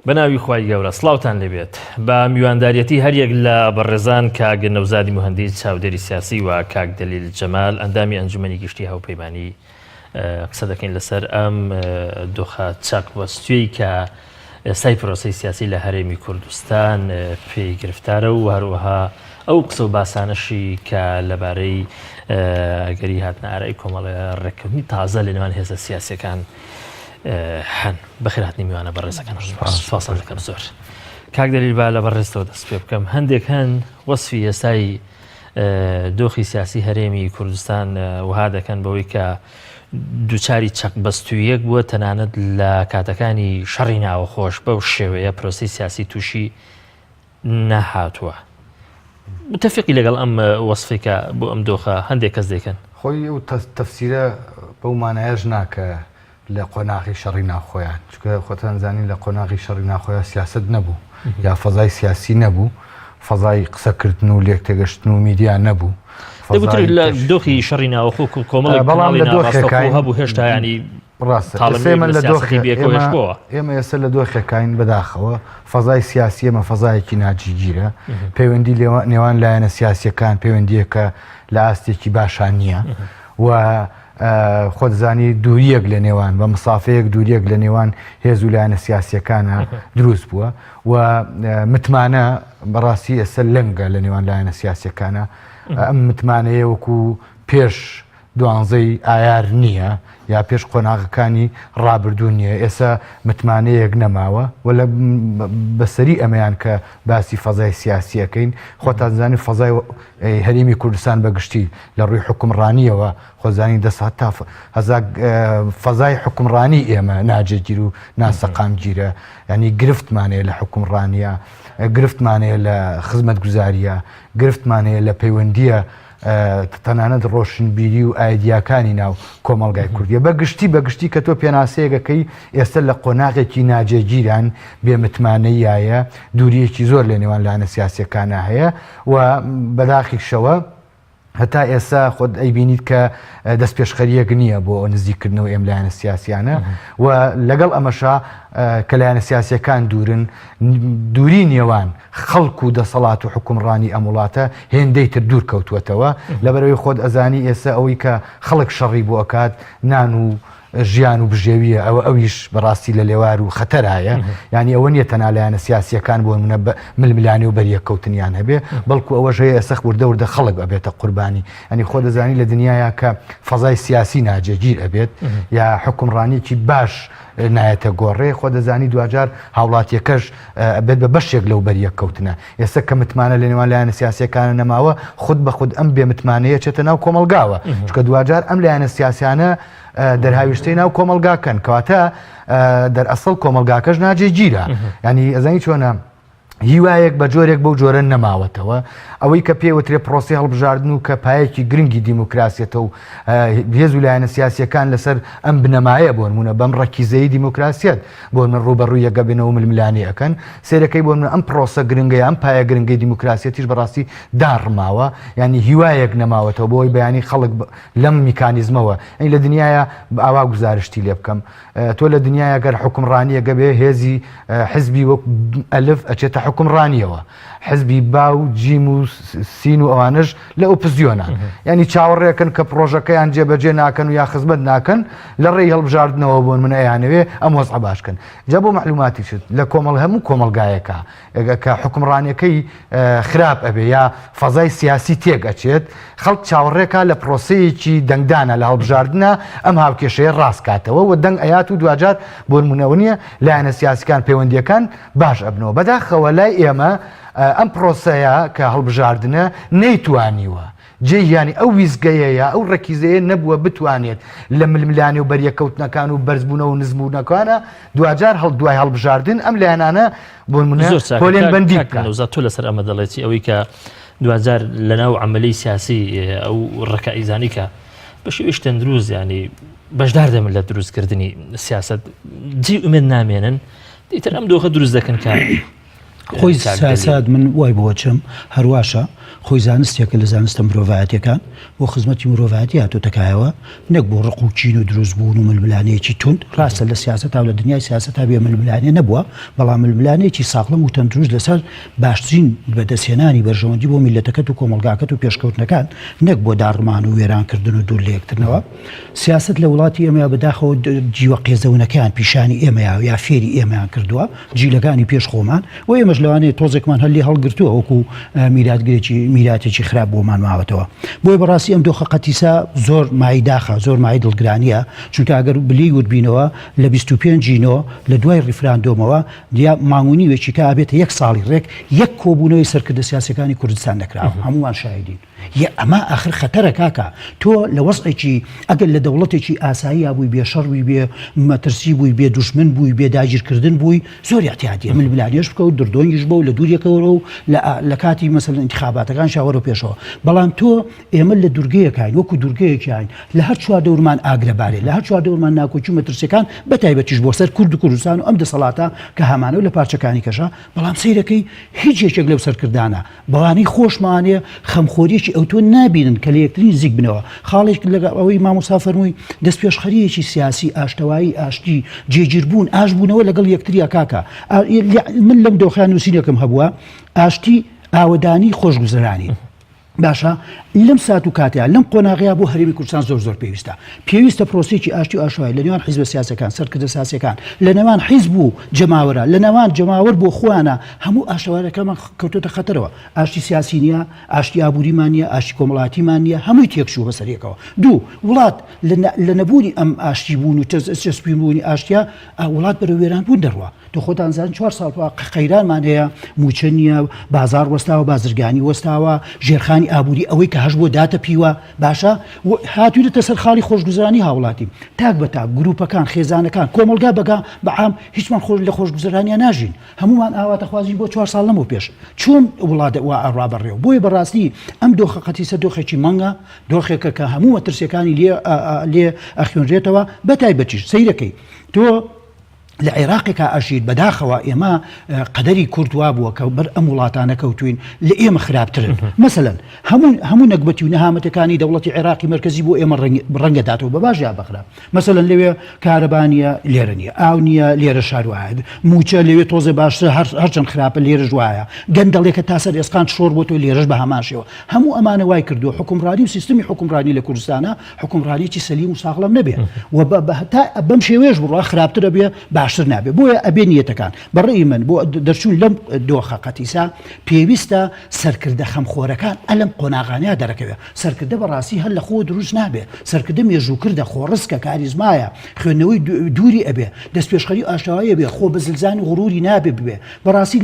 بەناوی خوای گەورە سڵاوتان لێبێت بە میوانداریەتی هەریەک لە بەڕێزان کاک نەوزادی مهندی چاودێری سیاسی و کاک دەلیل جەمال ئەندامی ئەنجومەنی گشتی هاوپەیمانی قسە دەکەین لەسەر ئەم دۆخە چاکوەستوێی کە ئێستای پرۆسەی سیاسی لە هەرێمی کوردستان پێی گرفتارە و هەروەها ئەو قسە و باسانەشی کە لەبارەی ئەگەری هاتنە ئارایی کۆمەڵە ڕێککەوتنی تازە لە نێوان هێزە سیاسیەکان هەن بەخێرهاتنی میوانە بەڕێزەکان سوپاسان دەکەم زۆر کاک دەلیل با لە بەڕێزەوە دەست پێ بکەم هەندێک هەن وەسفی ئێستای دۆخی سیاسی هەرێمی کوردستان وها دەکەن بەوەی کە دووچاری چەقبەستوویەک بووە تەنانەت لە کاتەکانی شەڕی ناوەخۆش بەو شێوەیە پرۆسی سیاسی تووشی نەهاتووە متفقی لەگەڵ ئەم وەسفێکە بۆ ئەم دۆخە هەندێک کەس دەکەن خۆی و تەفسیرە بەو مانایەش ناکە لە قۆناغی شەڕی ناوخۆیان چونکە خۆتان زانین لە قۆناغی شەڕی ناوخۆیان سیاست نەبوو یا فەزای سیاسی نەبوو فەزای قسەکردن و لێک تێگەشتن و میدیا نەبوو دەگوتر لە دۆخی شەڕی ناوەخۆ کۆمەڵی بەڵام لە دۆخەکەی هەبوو هێشتا ینی ڕاستە لە ئێمە ئێستا لە دۆخەکەین بەداخەوە فەزای سیاسی ئەمە فەزایەکی ناجیگیرە پەیوەندی نێوان لایەنە سیاسیەکان پەیوەندیەکە لە ئاستێکی باشان نییە و خۆتزانی دووریەک لە نێوان بە مسافەیەک دووریەک لە نێوان هێز و لایەنە سیاسیەکانە دروست بووە و متمانە بەڕاستی ئێستا لەنگە لە نێوان لایەنە سیاسیەکانە ئەم متمانەیە وەکو پێش دوانزەی ئایار نییە یا پێش قۆناغەکانی ڕابردوو نییە ئێستا متمانەیەک نەماوە و لە بەسەری ئەمەیان کە باسی فەزای سیاسیەکەین خۆتان زانین فەزای هەرێمی کوردستان بەگشتی لە ڕووی حکومڕانیەوە خۆزانی دەسات تا فەزای حکومڕانی ئێمە ناجێگیر و ناسەقامگیرە ینی گرفتمانەیە لە حکومڕانیە گرفتمانەیە لە خزمەتگوزاریە گرفتمانەیە لە پەیوەندیە تەنانەت ڕۆشنبیری و ئایدیاکانی ناو کۆمەڵگای کوردیە بەگشتی کە تۆ پێناسەیەکەکەی ئێستا لە قۆناغێکی ناجێگیران بێمتمانەیایە دووریەکی زۆر لە نێوان لایەنە سیاسیەکانە هەیە و بەداخیشەوە هەتا ئێستا خۆت ئەیبینیت کە دەست پێشخەریەک نییە بۆ نزیکردنەوە ئێم لایەنە سیاسیانە و لەگەڵ ئەمەشا کە لایەنە سیاسیەکان دووری نێوان خەڵک و دەسەڵات و حکومڕانی ئەم وڵاتە هێندەی تر دوور کەوتوەتەوە لەبەرەوەی خۆت ئەزانی ئێستا ئەوەی کە خەڵک شەڕی بۆ ئەکات نان و ژیان و بژێویە ئەویش بەڕاستی لە لێوار و خەتەرایە ینی ئەوە نیە تەنها لایەنە سیاسیەکان بۆ منە ململانی و بەریەکەوتنیان هەبێ بەڵکو ئەوەش هەیە ئێستا وردە خەڵک ئەبێتە قوربانی ینی خۆ دەزانی لە دنیاە کە فەزای سیاسی ناجێگیر ئەبێت یا حکومڕانیکی باش نایەتە گۆڕێ خۆ دەزانی دوجار هاوڵاتیەکەش بێت بە بەشێک لەو بەریەکەوتنە ئێستا کە متمانە لە نێوان لایەنە سیاسیەکانە نەماوە خود بە خود ئەم بێ متمانەیە چێتە ناو کۆمەلگاوە چونکە دوجار ئەم لایەنە سیاسیانە دەرهاویشتەی ناو کۆمەلگاکەن کەواتە دەرئەسڵ کۆمەلگاکەش ناجێگیرە ینی ئەزانی چۆنە هیوایەک بە جۆرێک بەو جۆرە نەماوەتەوە ئەوەی کە پێوترێ پرۆسی هەڵبژاردن و کە پایەکی گرنگی دیموکراسیەتە و هێز و لایەنە سیاسیەکان لەسەر ئەم بنەمایە بۆ نمونە بەم ڕەکیزەی دیموکراسیەت بۆ من ڕوبەڕووی یەکە بێنەوە ململانی ئەەکەن سێرەکەی بۆ من ئەم پرۆسە گرنگی ئەم پایە گرنگی دیموکراسیەتیش بەڕاستی داڕماوە ینی هیوایەک نەماوەتەوە بۆی بەیانی خەڵک لەم میکانیزمەوە ئەی لە دنیاە ئاوا گزارشتی لێ بکەم تۆ لە دنیاە گەر حکومڕانیە گەبێ هێزی حزبی وەک ئەلف ئەچێتە حکومڕانیەوە حزبی باو جیم و سین و ئەوانش لە ئۆپزیۆنە ینی چاوەڕێکن کە پرۆژەکەیان جێبەجێ ناکەن و یا خزمەت ناکەن لە ڕێی هەڵبژاردنەوە بۆن منە ئەیانەوێ ئەم وەزع باشکەن جا بۆ معلوماتی شت لە کۆمەڵ هەموو کۆمەلگایەکە کە حکومڕانیەکەی خراپ ئەبێ یا فەزای سیاسی تێک ئەچێت خەڵک چاوەڕێکە لە پرۆسەیەکی دەنگدانە لە هەڵبژاردنە ئەم هاوکێشەیە ڕاستکاتەوە و دەنگ ئەیات و دوجار بۆ نمونەوە نیە لایەنە سیاسیەکان پەیوەندیەکان باش ئەبنەوە بەداخەوە لای ئێمە ئەم پرۆسەیە کە هەڵبژاردنە نەیتوانیوە جێیانی ئەو ویزگەیە یا ئەو ڕەکیزەیە نەبووە بتوانێت لە ململانی و بەریەکەوتنەکان و بەرزبوونەوە و نزمبوونەکانە دوجار دوای هەڵبژاردن ئەم لایەنانە بۆ پۆلێن بەندی بکە تۆ لەسەر ئەمە دەڵێتی ئەوەی کە دوجار لەناو عەمەلەی سیاسی ئەو ڕەکائیزانی کە بە شێوەیەکی تەندروست ینی بەشدار دەمن لە دروستکردنی سیاست جێ ئومێد نامێنن دیتر ئەم دۆخە دروست دەکەن کە خۆی سیاسات من وای بۆچم هەرواشە خۆی زانستێکە لە زانستە مرۆڤایەتەکان بۆ خزمەتی مرۆڤایەتی هاتوتەکایەوە نەک بۆ ڕق و چین و دروستبوون و ململانەیەکی تند ڕاستە لە سیاسەتا و لە دنیای سیاسەتا بێ ململانێ نەبووە بەڵام ململانەیەکی ساغڵەم و تەندروست لەسەر باشترین بەدەستهێنانی بەرژەوەندی بۆ میلەتەکەت و کۆمەلگاکەت و پێشکەوتنەکان نەک بۆ داڕمان و وێرانکردن و دوور لە یەکترنەوە سیاست لە وڵاتی ئێمە بەداخەوە جیوە قێزەونەکان پیشانی ئێمەیە یا فێری ئێمەیان کردووە جیلەکانی پێش خۆمان و ئێمەش لەوانەیە تۆزێکمان هەلی هەڵگرتووە وەکو میراتێکی خراپ بۆمان ماوەتەوە بۆی بەڕاستی ئەم دۆخە قەتیسا زۆر مایداخە زۆر مای دڵگرانیە چونکە ئەگەر بلی وتبینەوە لە 25 ژینۆ لە دوای ڕیفراندۆمەوە دیا مانگونی وێکیکە ئابێتە 1 ساڵی ڕێک یەک کۆبوونەوەی سەرکردە سیاسەکانی کوردستان نەکراوە هەمووان شاهدین ئەمە ئاخر خەتەرە کاکە تۆ لە وەسعێکی ئەگەر لە دەوڵەتێکی ئاسایی بووی بێ شەڕ بووی بێ مەترسی بووی بێ دوشمن بووی بێ داگیرکردن بووی زۆر احتیاطیە ململانێش بکە و دردۆنیش بە و لە دوورێکەوە و لە کاتی مەسەڵەن انتخاباتەکان شاوەڕە پێشەوە بەڵام تۆ ئێمە لە دوورگەیەکین وەکو دوورگەیەکیان لە هەر چوار دەورمان ئاگرەبارێ لە هەر چوار دەورمان ناکۆچی مەترسیەکان بەتایبەتیش بۆ سەر کورد و کوردستان و ئەم دەسەڵاتە کە هەمانە لە پارچەکانی کەشە بەڵام سەیرەکەی هیچ یەکێک لەو سەرکردانە بەوانەی خۆشمانێ خەمخۆریەکی ئەو تۆ نابینن کە لە یەکتری نزیک بنەوە خاڵێک لەگە ئەوەی مامۆستا فەرمووی دەست پێشخەریەکی سیاسی ئاشتەوایی ئاشتی جێگیربوون ئاشبوونەوە لەگەڵ یەکتریە کاکە من لەم دۆخیان نووسینەکەم هەبووە ئاشتی ئاوەدانی خۆشگوزەرانی باشە لەم سات و کاتەیە لەم قۆناغەیە بۆ هەرێمی کوردستان زۆر پێویستە پرۆسێکی ئاشتی و ئاشایی لە نێوان حیزبە سیاسەکان سەرکردە سیاسەکان لە نێوان حیزب و جەماوەرە لە نێوان جەماوەر بۆ خۆیانە هەموو ئاشەوارەکەمان کەوتۆتە خەتەرەوە ئاشتی سیاسی نییە ئاشتی ئابووریمان نییە ئاشتی کۆمەڵاتیمان نییە هەمووی تێکشوو بەسەرێکەوە دوو وڵات لە نەبوونی ئەم ئاشتی بوون و چەسپینبوونی ئاشتیا وڵات بەرە وێرانبوون دەڕوە تۆ خۆتان زان 4 ساڵ قەیرانمان هەیە موچە نییە بازار وەستاوە بازرگانی وەستاوە ژێرخانی ئابووری ئەوەی کە هەش بۆ داتە پیوە باشە هاتوویدەتە سەر خاڵی خۆشگوزەرانی هاوڵاتی تاک بە تاک گروپەکان خێزانەکان کۆمەلگا بەگا بەعام هیچمان لە خۆشگوزەرانیان ناژین هەمومان ئاواتە خوازی بۆ 4 ساڵ لەمەوە پێش چۆن وڵات ڕابەڕێەوە بۆیە بەڕاستی ئەم دۆخە قەتیسە دۆخێکی مەنگە دۆخێکە کە هەموو مەترسیەکانی لێ ئەخوێنرێتەوە بەتایبەتیش سەیرەکەی تۆ لە عێراقێکا ئەژیت بەداخەوە ئێمە قەدەری کوردوا بووە کە بەر ئەم وڵاتانە کەوتوین لە ئێمە خراپترن مەسەلەن هەموو نەکبەتی و نەهامەتەکانی دەوڵەتی عێراقی مرکزی بۆ ئێمە ڕەنگە داتەوە بە باش یا بەخراپ مەسەلەن لەوێ کارەبانیە لێرە نیە ئاو نییە لێرە شاروایە موچە لەوێ تۆزە باشتر هەرچەند خراپە لێرە ژوایە گەندەڵێکە تاسەر ئێسقان شۆڕ بۆ تۆ لێرەش بە هەماشەوە هەموو ئەمانە وای کردووە حکومڕانی و سیستمی حکومڕانی لە کوردستانە حکومڕانیی سەلیم و ساغڵەم نەبێ و بەم شێوەیەش بڕوا خراپترە بێ باشتر نابێ بۆیە ئەبێ نیەتەکان بەڕێی من بۆ دەرچوون لەم دۆخە قەتیسا پێویستە سەرکردە خەمخۆرەکان ئەلم قۆناغانیا دەرەکەوێت سەرکردە بەڕاستی هەر لە خۆ دروست نابێ سەرکردە مێژووکردە خۆڕستکە کاریزمایە خوێندنەوەی دووری ئەبێ دەست پێشخەری ئاشتەوایی بێ خۆ بەزلزانی غروری نابێ ببێ بەڕاستی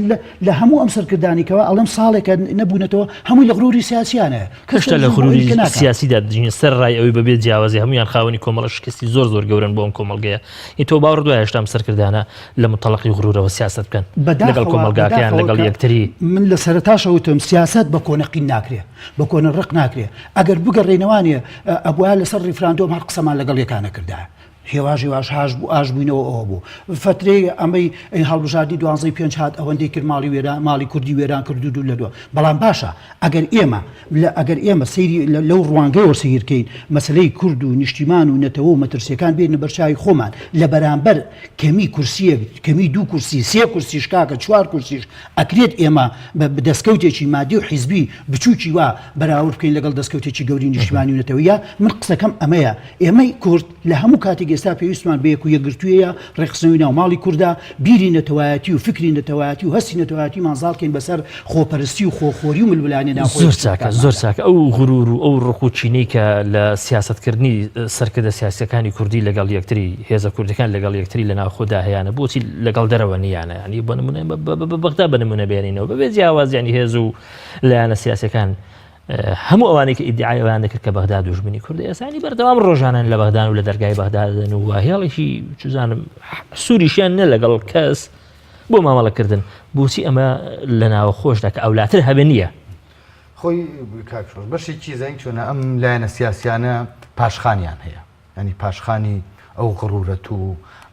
لە هەموو ئەم سەرکردانیکەوە ئەڵەم ساڵێکە نەبوونەتەوە هەمووی لە غروری سیاسیانە کەشتە لە غروری سیاسیدا دژین سەر ڕای ئەوەی بەبێ جیاوازی هەمویان خاوەنی کۆمەڵە شکستی زۆر گەورن بۆ ئەم کۆمەڵگەیە تۆ باوەڕ دوای هێشتا ئەم سەرکردانە لە متەڵەقی غرورەوە سیاست بکەن لەگەڵ کۆمەلگاکەیان لەگەڵ یەکتری من لە سەرتاشەوتم سیاست بە کۆنەقین ناکرێ بە کۆنە ڕق ناکرێ ئەگەر بگەڕێنەوانێ ئەبووە لەسەر ریفراندۆم هەر قسەمان لەگەڵ یەکانە کردا هێواژی واش ئاش بووینەوە ئەوە بوو فترەی ئەمەی هەڵبژاردی 12 هات ئەوەندەی کرد ماڵی کوردی وێران کرد و دوو لە دووە بەڵام باشە ئەگەر ئێمە سەیری لەو ڕوانگەیەوە سەیرکەین مەسلەی کورد و نیشتیمان و نەتەوە و مەترسیەکان بێنە بەرچاوی خۆمان لە بەرامبەر کەمی کورسیەک کەمی 2 کورسی 3 کورسیش کاکە 4 کورسیش ئەکرێت ئێمە بە دەستکەوتێکی مادی و حیزبی بچووکی وا بەراورد بکەین لەگەڵ دەستکەوتێکی گەوری نیشتیمانی و نەتەوەیە من قسەکەم ئەمەیە ئێمەی کورد لە هەموو کاتێک ئێستا پێویستمان بە یەک و یەکگرتوویە ڕێخستنەوەی ناو ماڵی کووردا بیری نەتەوایەتی و فکری نەتەوایەتی و هەستی نەتەوایەتی مانزاڵکەین بەسەر خۆپەرستی و خۆخۆری و ململانی ناوخۆی زۆر چاکە ئەو غرور و ئەو ڕقوچینەی کە لە سیاستکردنی سەرکردە سیاسەکانی کوردی لەگەڵ یەکتری هێزە کوردەکان لەگەڵ یەکتری لە ناوخۆدا هەیەە بۆچی لەگەڵ دەرەوە نیانە ینی بە نمونە بەغدا بە نمونە بێنینەوە بەبێ جیاوازیانی هێز و لایەنە سیاسەکان هەموو ئەوانەی کە ئیدعایەوان دەکرد کە بەغدا دوژمنی کوردی ئێسانی بەردەوام ڕۆژانان لە بەغدان و لە دەرگای بەغدادن و هێڵێکی چزانم سووریشیان نە لەگەڵ کەس بۆ مامەڵەکردن بۆچی ئەمە لە ناوە خۆشدا کە ئەولاتر هەبێ نییە خۆی کاکشۆر بەشێکی زەنگ چۆنە ئەم لایەنە سیاسیانە پاشخانیان هەیە ینی پاشخانی ئەو غڕورەت و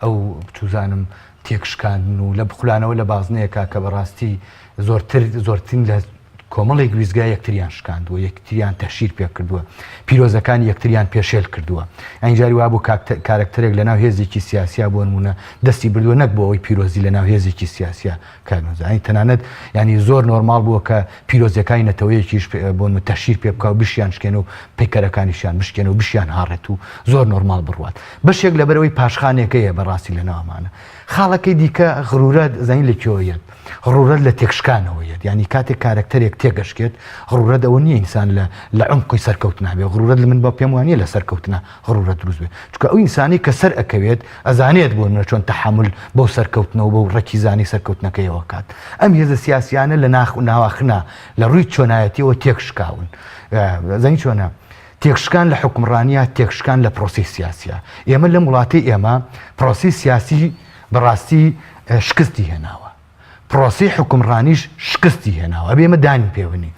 ئەو توزانم تێکشکاندن و لە بخولانەوە لە بازنەیەکە کە بەڕاستی زۆرترین لە کۆمەڵێک ویزگای یەکتریان شکاندووە یەکتریان تەشیر پێ کردووە پیرۆزەکانی یەکتریان پێشێل کردووە ئەینجاری وا بوو کارکتەرێک لە ناو هێزێکی سیاسیا بۆ نمونە دەستی بردووە نەک بۆ ئەوەی پیرۆزی لە ناو هێزێکی سیاسیا کارنۆزانی تەنانەت ینی زۆر نۆرمال بووە کە پیرۆزیەکانی نەتەوەیەکیش بۆ تەشیر پێ بکە و بشیان شکێنە و پیکەرەکانیشیان بشکێنە و بشیان هاڕێت و زۆر نۆرمال بڕوات بەشێک لەبەرەوەی پاشخانێکەیە بەڕاستی لە ناومانە خاڵەکەی دیکە غرورەت زەین لەکوێیەت غرورەت لە تێکشکانەوەیەت ینی کاتێک کارکتەرێک تێگەشکێت غرورەت ئەوە نییە ئینسان لە عمقی سەرکەوت نابێ غرورەت من بە پێم وانە لە سەرکەوتنە غرورەت دروست بێت چونکە ئەو ئینسانی کە سەر ئەکەوێت ئەزانێت بۆ منە چۆن تەحمل بۆ سەرکەوتنەوە بۆ ڕەکیزانی سەرکەوتنەکەیەوە کات ئەم هێزە سیاسیانە لە ناواخنا لە ڕووی چۆنایەتیەوە تێکشکاون زەنی چۆنە تێکشکان لە حکومڕانیە تێکشکان لە پرۆسی سیاسیە ئێمە لە وڵاتی ئێمە پرۆسی سیاسی بەڕاستی شکستی هێناوە پرۆسی حکومڕانیش شکستی هێناوە ئەبێ ئێمە دانی پێوەنی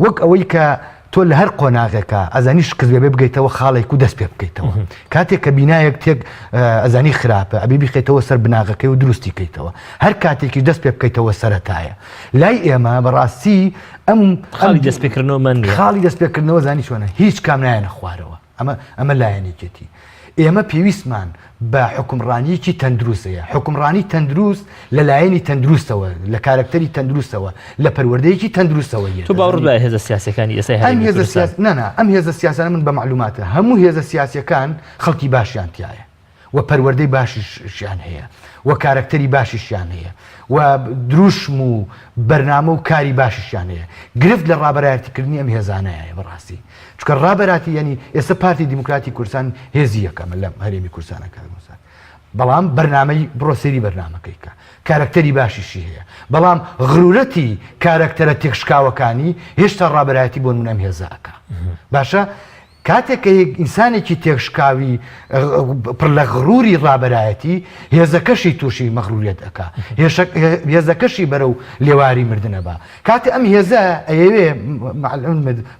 وەک ئەوەی کە تۆ لە هەر قۆناغێکە ئەزانی شکست بێ بگەیتەوە خاڵێک و دەست پێ بکەیتەوە کاتێک کە بینایەک تێک ئەزانی خراپە ئەبێ بیخێتەوە سەر بناغەکەی و دروستی بکەیتەوە هەر کاتێکی دەست پێ بکەیتەوە سەرەتایە لای ئێمە بەڕاستی ئەم خاڵی دەستپێکردنەوە من خاڵی دەستپێکردنەوە زانی چۆنە هیچ کام نایەنە خوارەوە ئەمە لایەنێکێتی ئێمە پێویستمان بە حکومڕانیەکی تەندروستەیە حکومڕانی تەندروست لە لایەنی تەندروستەوە لە کارکتەری تەندروستەوە لە پەروەردەیەکی تەندروستەوە تو باوەڕ بە هێزە سیاسەکانی ئێستا ئەم هێزە سیاسانە من بە معلوماتە هەموو هێزە سیاسیەکان خەڵکی باشیان تایە و پەروەردەی باشیشیان هەیە و کارکتەری باشیشیان هەیە و دروشم و بەرنامە و کاری باشیشیان هەیە گرفت لە ڕابەرایەتیکردنی ئەم هێزانەیە بەڕاستی چکە ڕابەراتی ینی ئێستا پارتی دیموکراتی کوردستان هێزی یەکەمە لە هەرێمی کوردستانەکە بەڵام بەرنامەی بڕۆسەری بەرنامەکەیکە کارکتەری باشیشی هەیە بەڵام غرورەتی کارکتەرە تێکشکاوەکانی هێشتا ڕابەرایەتی بۆ نمونە ئەم هێزەکە باشە کاتێک کە ئینسانێکی تێکشکاوی پڕ لە غروری ڕابەرایەتی هێزەکەشی تووشی مەغروریەت ئەکا هێزەکەشی بەرەو لێواری مردنە بە کاتێ ئەم هێزە ئەیەوێ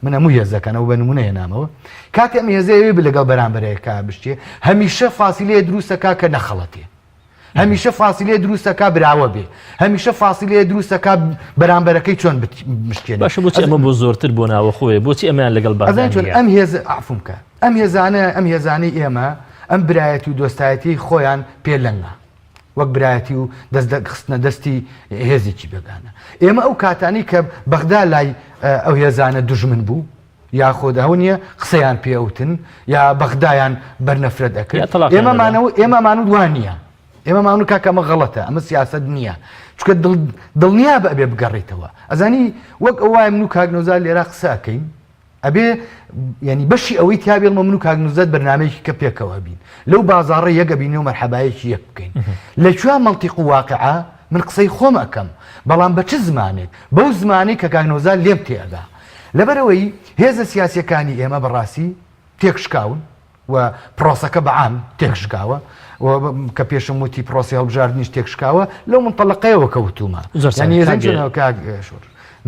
من هەموو هێزەکەنەوە بە نمونە هێنامەوە کاتێ ئەم هێزەیەوێ لەگەڵ بەرامبەرەیەکە بشتێ هەمیشە فاسیلەیە دروستەکە کە نەخەڵەتێ هەمیشە فاسیلەیە دروستەکە براوە بێ هەمیشە فاسیلەیە دروستەکە بەرامبەرەکەی چۆن مشکێنێت باشە بۆچی ئەمە بۆ زۆرتر بۆ ناوە خۆی بۆچی ئەمیان لەگەڵ ئەم هێزە عفومکە ئەم هێزانەی ئێمە ئەم برایەتی و دۆستایەتی خۆیان پێلەنگە وەک برایەتی و دەستخستنە دەستی هێزێکی بێگانە ئێمە ئەو کاتانی کە بەغدا لای ئەو هێزانە دوژمن بوو یا خۆداونیە قسەیان پێوتن یا بەغدایان بەرنەفرەت ئەکرد ئێمەمان وانە ئێمە ماونو کاکەمە غەڵەتە ئەمە سیاست نییە چکە دڵنیا بە ئەبێ بگەڕێتەوە ئەزانی وەک ئەوای من و کاگنۆزار لێرا قسەکەین ئەبێ ینی بەشی ئەوەی تیابێڵمە من و کاگنۆزات بەرنامەیەکی کە پێکەوە بین لەو بازاڕە یەکە بینێ و مەرحەبایەکی یەک بکەین لەکوێ مەڵتیق و واقعە من قسەی خۆم ئەەکەم بەڵام بە چ زمانێک بەو زمانی کە کاگنۆزار لێم تێدا لەبەرەوەی هێزە سیاسیەکانی ئێمە بەڕاستی تێکشکاون و پرۆسەکە بەعام تێکشکاوە کە پێشم وتی پرۆسی هەڵبژاردنیش تێکشکاوە لەو منتەڵەقەیەوە کەوتومە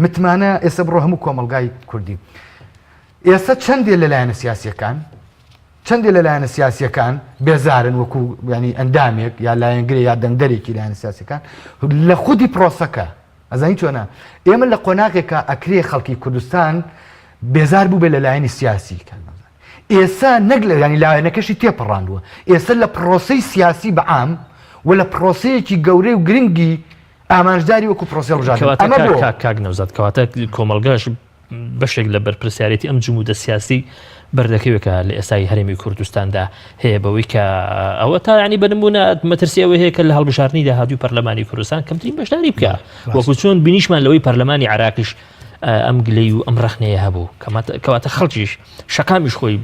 متمانە ئێستا بڕۆ هەموو کۆمەلگای کوردی ئێستا چەندێ لەلایەنە سیاسیەکان بێزارن وەکو ینی ئەندامێک یا لایەنگرێ یا دەنگدەرێکی لایەنە سیاسیەکان لە خودی پرۆسەکە ئەزانی چۆنە ئێمە لە قۆناغێکە ئەکرێ خەڵکی کوردستان بێزار بوو بێ لە لایەنی سیاسی ئێستا نەک لە ینی لایەنەکەشی تێپەڕاندووە ئێستا لە پرۆسەی سیاسی بەعام و لە پرۆسەیەکی گەورەی و گرنگی ئامانجداری وەکو پرۆسی هەڵبژاردن کاک نەوزاد کەواتە کۆمەلگاش بەشێک لە بەرپرسیارەتی ئەم جموودە سیاسی بەردەکەوێکە لە ئێستای هەرێمی کوردستاندا هەیە بەوەی کە ئەوە تا ینی بنمونە مەترسی ئەوە هەیە کە لە هەڵبژاردننی داهاتووی پەرلەمانی کوردستان کەمترین بەشداری بکە وەکو چۆن بینیشمان لەوەی پەرلەمانی عراقیش ئەم گلەی و ئەم ڕەخنەیە هەبوو کەواتە خەڵکیش شەقامیش خۆی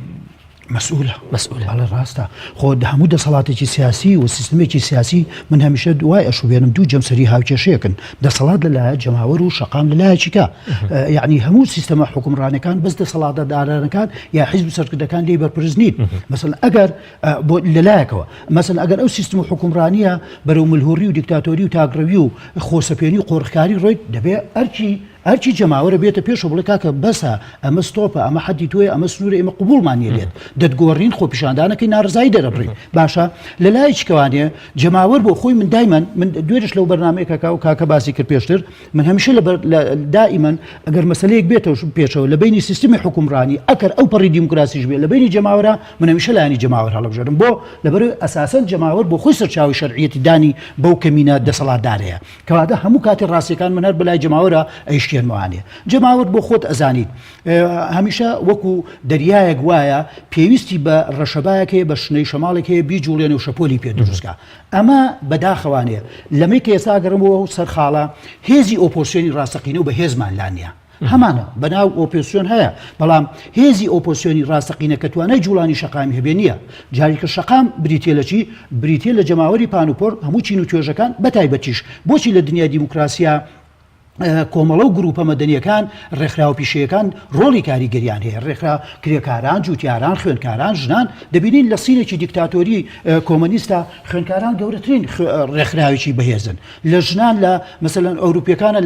مەسئولە بەڵێ ڕاستە خۆ هەموو دەسەڵاتێکی سیاسی و سیستمێکی سیاسی من هەمیشە دوای ئەشوبێنم دوو جەمسەری هاوکێشەیەکن دەسەڵات لەلایە جەماوەر و شەقام لەلایەکیکە یعنی هەموو سیستەمە حکومڕانەکان بەس دەسەڵاتدارانەکان یا حیزب سەرکردەکان لێ بەرپرس نین مەسەڵەن ئەگەر بۆ لەلایەکەوە مەسەڵەن ئەگەر ئەو سیستم و حکومڕانیە بەرەو ملهوڕی و دیکتاتۆری و تاگڕەوی و خۆسەپێنی و قۆڕخکاری ڕۆیت دەبێ ئەرکی هەرچی جەماوەرە بێتە پێشەوە بڵێ کاکە بەسە ئەمە ستۆپە ئەمە حەدی تۆیە ئەمە سنوورە ئێمە قبوڵمانە لێت دەتگۆڕین خۆپیشاندانەکەی ناڕزایی دەرەبڕین باشە لە لای چکەوانێ جەماوەر بۆ خۆی من دایمەن من دوێرش لەو بەرنامەیە کاکە باسی کرد پێشتر من هەمیشە دائیمەن ئەگەر مەسەلەیەک بێتەوە پێشەوە لە بینی سیستمی حکومڕانی ئەگەر ئەو پەڕی دیموکراسیش بێت لە بینی جەماوەرە من هەمیشە لایانی جەماوەر هەڵبژێرم بۆ لەبەرەوەی ئەساسەن جەماوەر بۆ خۆی سەرچاوی شەرعیەتی دانی بەو کەمینە دەسەڵاتدارەیە کەواتە هەموو کاتی ڕاستیەکان من هەر بەلای جەماوەرە ئەیشتێنمەوانێ جەماوەر بۆ خۆت ئەزانیت هەمیشە وەکو دەریایەک وایە پێویستی بە ڕەشەبایەکەیە بە شنەی شەماڵێکەیە بیجوڵێنە و شەپۆلی پێ دروستکە ئەمە بەداخەوانەیە لەمەی کە ئێستا گەڕمەوە و سەرخاڵە هێزی ئۆپۆزیسیۆنی ڕاستەقینە و بە هێزمان لانیە هەمانە بەناو ئۆپۆزیسیۆن هەیە بەڵام هێزی ئۆپۆزیسیۆنی ڕاستەقینە کە توانای جوڵانی شەقامی هەبێ نییە جاریکە شەقام بریتێ لە چی بریتێ لە جەماوەری پانوپۆر هەموو چین و توێژەکان بەتایبەتیش بۆچی لە دنیای دیموکراسیا کۆمەڵە و گروپە مەدەنیەکان ڕێکخراوە پیشەیەکان ڕۆڵی کاریگەریان هەیە ڕێکخرا کرێکاران جوتیاران خوێندکاران ژنان دەبینین لە سینێکی دیکتاتۆری کۆمەنیستە خوێندکاران گەورەترین ڕێکخراوێکی بەهێزن لە ژنان لە مەسەلەن ئەوروپیەکانە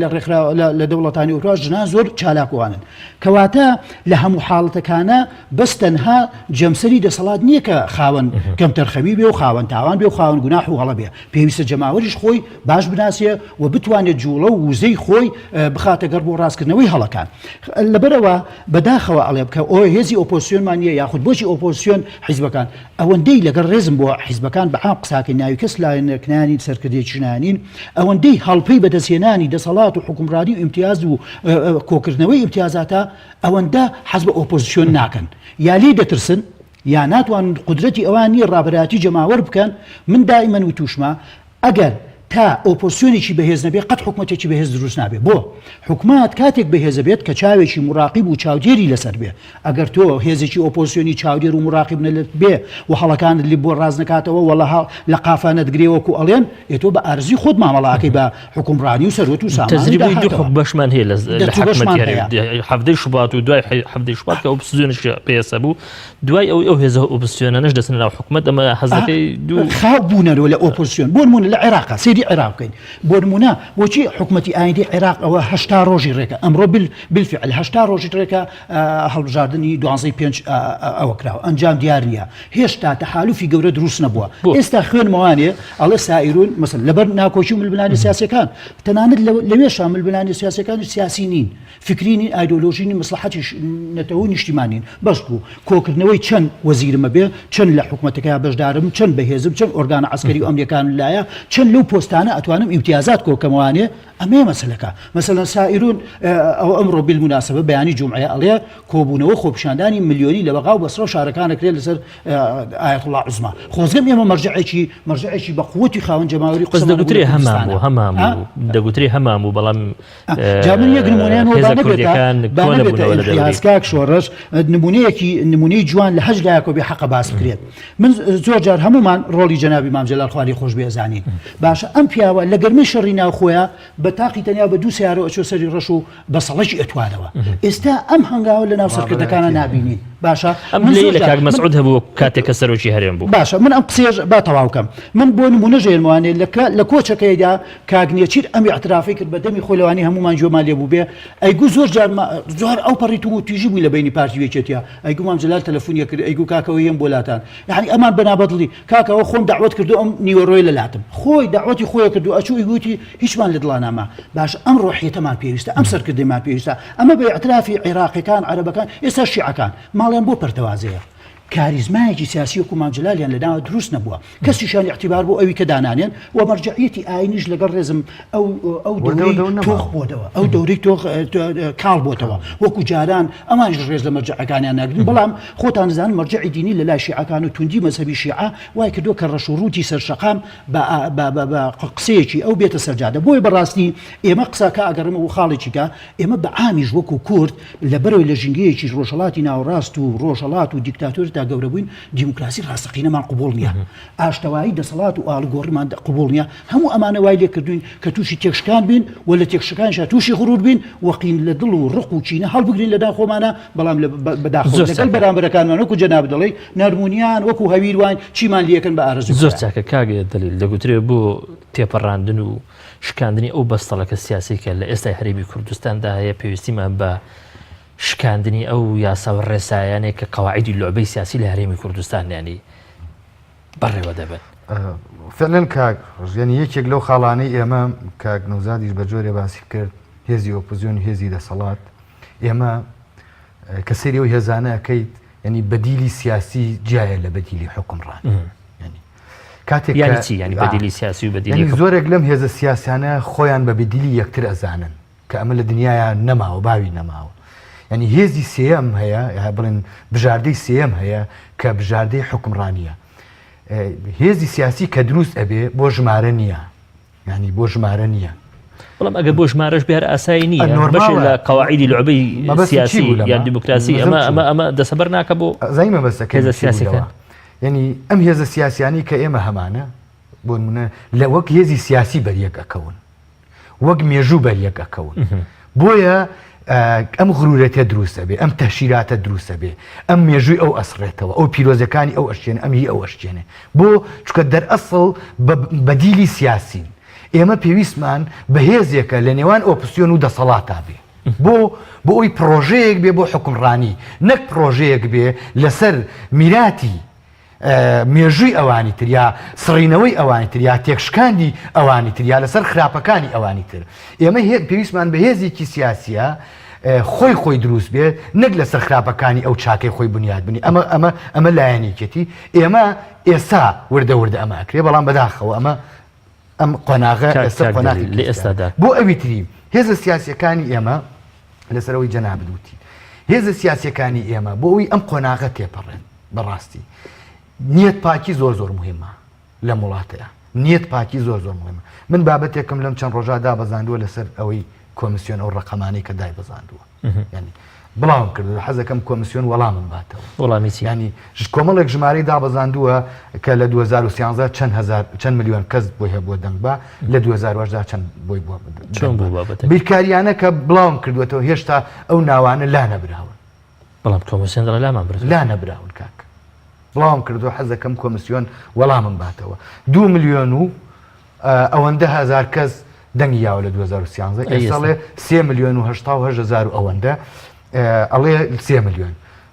لە دەوڵەتانی ئەوروپا ژنان زۆر چالاکوانن کەواتە لە هەموو حاڵەتەکانە بەس تەنها جەمسەری دەسەڵات نییە کە خاوەن کەم تەرخەمی بێ و خاوەن تاوان بێ و خاوەن گوناح و هەڵە بێ پێویستە جەماوەریش خۆی باش بناسیە و بتوانێت جوڵە و وزەی خۆی بخاتە گەر بۆ ڕاستکردنەوەی هەڵەکان لەبەرەوە بەداخەوە ئەڵێ بکە ئەوە هێزی ئۆپۆزیسیۆنمان نیە یاخود بۆچی ئۆپۆزیسیۆن حیزبەکان ئەوەندەی لەگەڵ ڕێزم بۆ حیزبەکان بە عام قساکە ناوی کەس لایەنەکنانی سەرکردێکی نانین ئەوەندەی هەڵپەی بەدەستهێنانی دەسەڵات و حکومڕانی و ئیمتیاز و کۆکردنەوەی ئیمتیازاتە ئەوەندە حەز بە ئۆپۆزیسیۆن ناکەن یا لێ دەترسن یا ناتوان قدرەتی ئەوان نیە ڕابەراتی جەماوەر بکەن من دائیمەن و تووشمە ئەگەر تا ئۆپۆزیسیۆنێکی بەهێز نەبێت قەت حکومەتێکی بەهێز دروست نابێت بۆ حکومات کاتێک بەهێزە بێت کە چاوێکی مراقیب و چاودێری لەسەر بێ ئەگەر تۆ هێزێکی ئۆپۆزیسیۆنی چاودێر و مراقیب نەلێت بێ و هەڵەکانت لی بۆ ڕاز نکاتەوە وەڵا لە قافانە دەگرێوەکو ئەڵێن ئێتۆ بە ئارزی خۆت مامەڵاکەی بە حکومڕانی و سەروەت و سامان تەجریبەی دوو بەشمان هەیە لە حکومەتی هەفتەی شوبات و دوای هەفتەی شوبات کە ئۆپۆزیسیۆنش پێسە بوو دوای ئەو هێزە ئۆپۆزیسیۆنەش دەچنە ناو حکومەت ئەمە حەزەکەی دوو خاو بوونەوە لە ئۆپۆزیسیۆن بۆ نمونە لە عێراق سەیری عێراق بکەین بۆ نمونە بۆچی حکومەتی ئایندی عێراق ئەوە 80 ڕۆژی ڕێکە ئەمڕۆ بالفعل 80 ڕۆژی ڕێکە هەڵبژاردننی 12 ئەوە کراوە ئەنجام دیار نییە هێشتا تەحالوفی گەورە دروست نەبووە ئێستا خوێنمەوانێ ئەڵێ سائیرون مەسەڵەن لەبەر ناکۆچی و ململانی سیاسەکان تەنانەت لەوێشە ململانی سیاسەکان سیاسی نین فکری نین ئایدۆلۆژی نین مەسلحەتی نەتەوە نیشتیمانین بەس بوو کۆکردنەوەی چەند وەزیرمە بێ چەند لە حکومەتەکەی بەشدارم چەند بەهێزم چەند ئۆرگانە عەسکەری و ئەمریکان لایە چەند لەو پۆستانە ئەتوانم امتیازات کۆکەمەوانێ ئەمێ مەسەلەکە مەسەلەن سائیرون ئەو ئەمڕۆ بالموناسبە بەیانی جومعەیە ئەڵێ کۆبوونەوە خۆپیشاندانی ملیۆنی لە بەغا و بەسرە و شارەکانەکرێت لەسەر ئایەت الله عوزما خۆزگەم ئێمە مەرجعێکی بە قووەتی خاوەن جەماوەری قسە دەگوترێ هەمام دەگوترێ هەمام و بەڵام جامن یەک نمونەیان هازکاک شۆڕەش نمونەیەکی جوان لە هەج لایەکۆ بێ حەقە باس بکرێت من زۆر جار هەمومان ڕۆڵی جەنابی مام جەلال خواری خۆش بێزانین باشە ئەم پیاوە لە گەرمەی شەڕی ناوخۆیە بە تاقی تەنیا بە دوو سیارە ئەچۆ سەری ڕەش و بە سەڵەکی ئەتوانەوە ئێستا ئەم هەنگاوە لە ناو سەرکردەکانە نابینین باشە ئەم لە کاک مەسعود هەبوو کاتێک کە سەرۆکی هەرێم بوو باشە من ئەم قسێژ با تەواوکەم من بۆ نمونە ژێرمەوانێ لە کۆچەکەیدا کاگنێچیر ئەمی اعترافی کرد بە دەمی خۆلەوانی هەمومان جۆمان لێ بوو بێ ئەیگو زۆر ئەو پەڕی و تویژی بووی لە بینی پارتی وێکێتیا ئەیگو مام جەلال تەلەفۆنیە کرد ئەیگو کاکەوە یەم بۆ لاتان یعنی ئەمان بەنابەدڵی کاکەوە خۆم دعوت کردو ئەم نیوەڕۆی لە لاتم خۆی دعوەتی خۆی کردو ئەچوو ئیگوتی هیچمان لە دڵا ناما باش ئەم ڕۆحیەتەمان پێویستە ئەم سەرکردەمان پێویستە ئەمە بە اعترافی عێراقیەکان عەرەبەکان ئێستا شیعەکان ماڵیان بۆ پەرتەوازەیە کاریزمایەکی سیاسی وەکو مام جەلالیان لەناوە دروست نەبووە کەسیشان اعتیبار بۆ ئەوی کە دانانێن و مەرجعیەتی ئاینیش لەگەڵ ڕێزم ئەو دەورەی تۆخ بۆتەوە ئەو دەورەی تۆخ کاڵ بۆتەوە وەکو جاران ئەمانش ڕێز لە مەرجعەکانیان ناگرن بەڵام خۆتان زانن مەرجعی دینی لە لای شیعەکان و توندی مەزهەبی شیعە وای کردووە کە ڕەش و ڕووتی سەرشەقام بە قسەیەکی ئەو بێتە سەرجادە بۆی بەڕاستی ئێمە قساکە ئەگەڕمە و خاڵێکیکە ئێمە بە عامیش وەکو کورد لەبەرەوەی لە ژینگەیەکی ڕۆژهەڵاتی ناوەڕاست و ڕۆژهەڵات و دیکتاتۆری تا گەورە بووین دیموکراسی ڕاستەقینەمان قبول نییە ئاشتەوایی دەسەڵات و ئاڵگۆڕیمان قبول نییە هەموو ئەمانە وای لێ کردوین کە تووشی تێکشکان بین و لە تێکشەکانشا تووشی غرور بین وەقین لە دڵ و ڕق و چینە هەڵبگرین لەدا خۆمانە بەڵام بەداخۆ لەگەڵ بەرامبەرەکانمان وەکو جەناب دەڵێ نەرمونیان وەکو هەویروان چیمان لێکن بە ئارەزوو زۆر چاکە کاگە دەلیل دەگوترێت بۆ تێپەڕاندن و شکاندنی ئەو بەستەڵەکە سیاسی کە لە ئێستای هەرێمی کوردستاندا هەیە پێویستیمان بە شکاندنی ئەو یاساوە ڕێسایانێک کە قەواعیدی لۆعبەی سیاسی لە هەرێمی کوردستان ینی بەڕێوە دەبن. فعلا کاک ینی یەکێک لەو خاڵانەی ئێمە کاک نەوزادیش بە جۆرێ باسی کرد هێزی ئۆپۆزیۆن هێزی دەسەڵات ئێمە کە سەیری ئەو هێزانە ئەەکەیت ینی بەدیلی سیاسی جایە لە بەدیلی حکومڕان کاتێک ینی بەدیلی سیاسی و بەدیلی زۆرێک لەم هێزە سیاسانە خۆیان بە بەدیلی یەکتر ئەزانن کە ئەمە لە دنیاە نەماوە باوی نەماوە ینی هێزی سێەم هەیە یا بڵێن بژاردەی سێەم هەیە کە بژاردەی حکومڕانیە هێزی سیاسی کە دروست ئەبێ بۆ ژمارە نییە ینی بۆ ژمارە نییە بەڵام ئەگەر بۆ ژمارەش بێر ئاسایی نییە بەش لە قەواعیدی لۆعبەی سیاسی یان دیموکراسی ئەمە دەسەبەر ناکە بۆ زایمە بەسەکە هێزە سیاسیەکە ینی ئەم هێزە سیاسیانی کە ئێمە هەمانە بۆ نمونە لە وەک هێزی سیاسی بەریەک ئەکەون وەک مێژوو بەریەک ئەکەون بۆیە ئەم غرورەتە دروستە بێ ئەم تەشیراتە دروستە بێ ئەم مێژووی ئەو ئەسڕێتەوە ئەو پیرۆزەکانی ئەو ئەشتێنە ئەم هی ئەو ئەشتێنێ بۆ چکە دەرئەسڵ بەدیلی سیاسین ئێمە پێویستمان بە هێزێکە لە نێوان ئۆپۆزیۆن و دەسەڵاتا بێ بۆ ئەوی پرۆژەیەک بێ بۆ حکومڕانی نەک پرۆژەیەک بێ لەسەر میراتی مێژووی ئەوانی تر یا سڕینەوەی ئەوانی تر یا تێکشکاندی ئەوانی تر یا لەسەر خراپەکانی ئەوانی تر ئێمە پێویستمان بە هێزێکی سیاسیە خۆی دروست بێت نەک لەسەر خراپەکانی ئەو چاکەی خۆی بنیاد بنی ئەمە لایەنێکێتی ئێمە ئێستا وردە ئەمە ئەکرێ بەڵام بەداخەوە ئەم قۆناغە لە ئێستادا بۆ ئەوی تری هێزە سیاسیەکانی ئێمە لەسەرەوەی جەناب دووتی هێزە سیاسیەکانی ئێمە بۆ ئەوی ئەم قۆناغە تێپەڕێن بەڕاستی نیەت پاکی زۆر مهمە لە وڵاتەیە نیەت پاکی زۆر مهمە من بابەتێکم لەم چەند ڕۆژادا بەزاندووە لەسەر ئەوەی کۆمیسیۆن ئەو ڕقەمانەی کە دای بەزاندووە ینی بڵاوم کردو حەزەکەم کۆمیسیۆن وەڵامم باتەوە وەڵامی ینی کۆمەڵێک ژمارەی دابەزاندووە کە لە 2013 چەند میلیۆن کەس بۆی هەبووە دەنگبا لە 2010 چەند بۆی بووە بیرکاریانە کە بڵاوم کردوێتەوە هێشتا ئەو ناوانە لا نەبراون بەڵام کۆمیسیۆن لامان برد لا نەبراون کاک بڵاوم کردو حەزەکەم کۆمیسیۆن وەڵامم باتەوە 2 میلیۆن و ئەوەندە هزار کەس دەنگی یاوە لە 2013 ئێساڵێ 3 میلیۆن و 800 ئەوەندە ئەڵێ 3 میلیۆن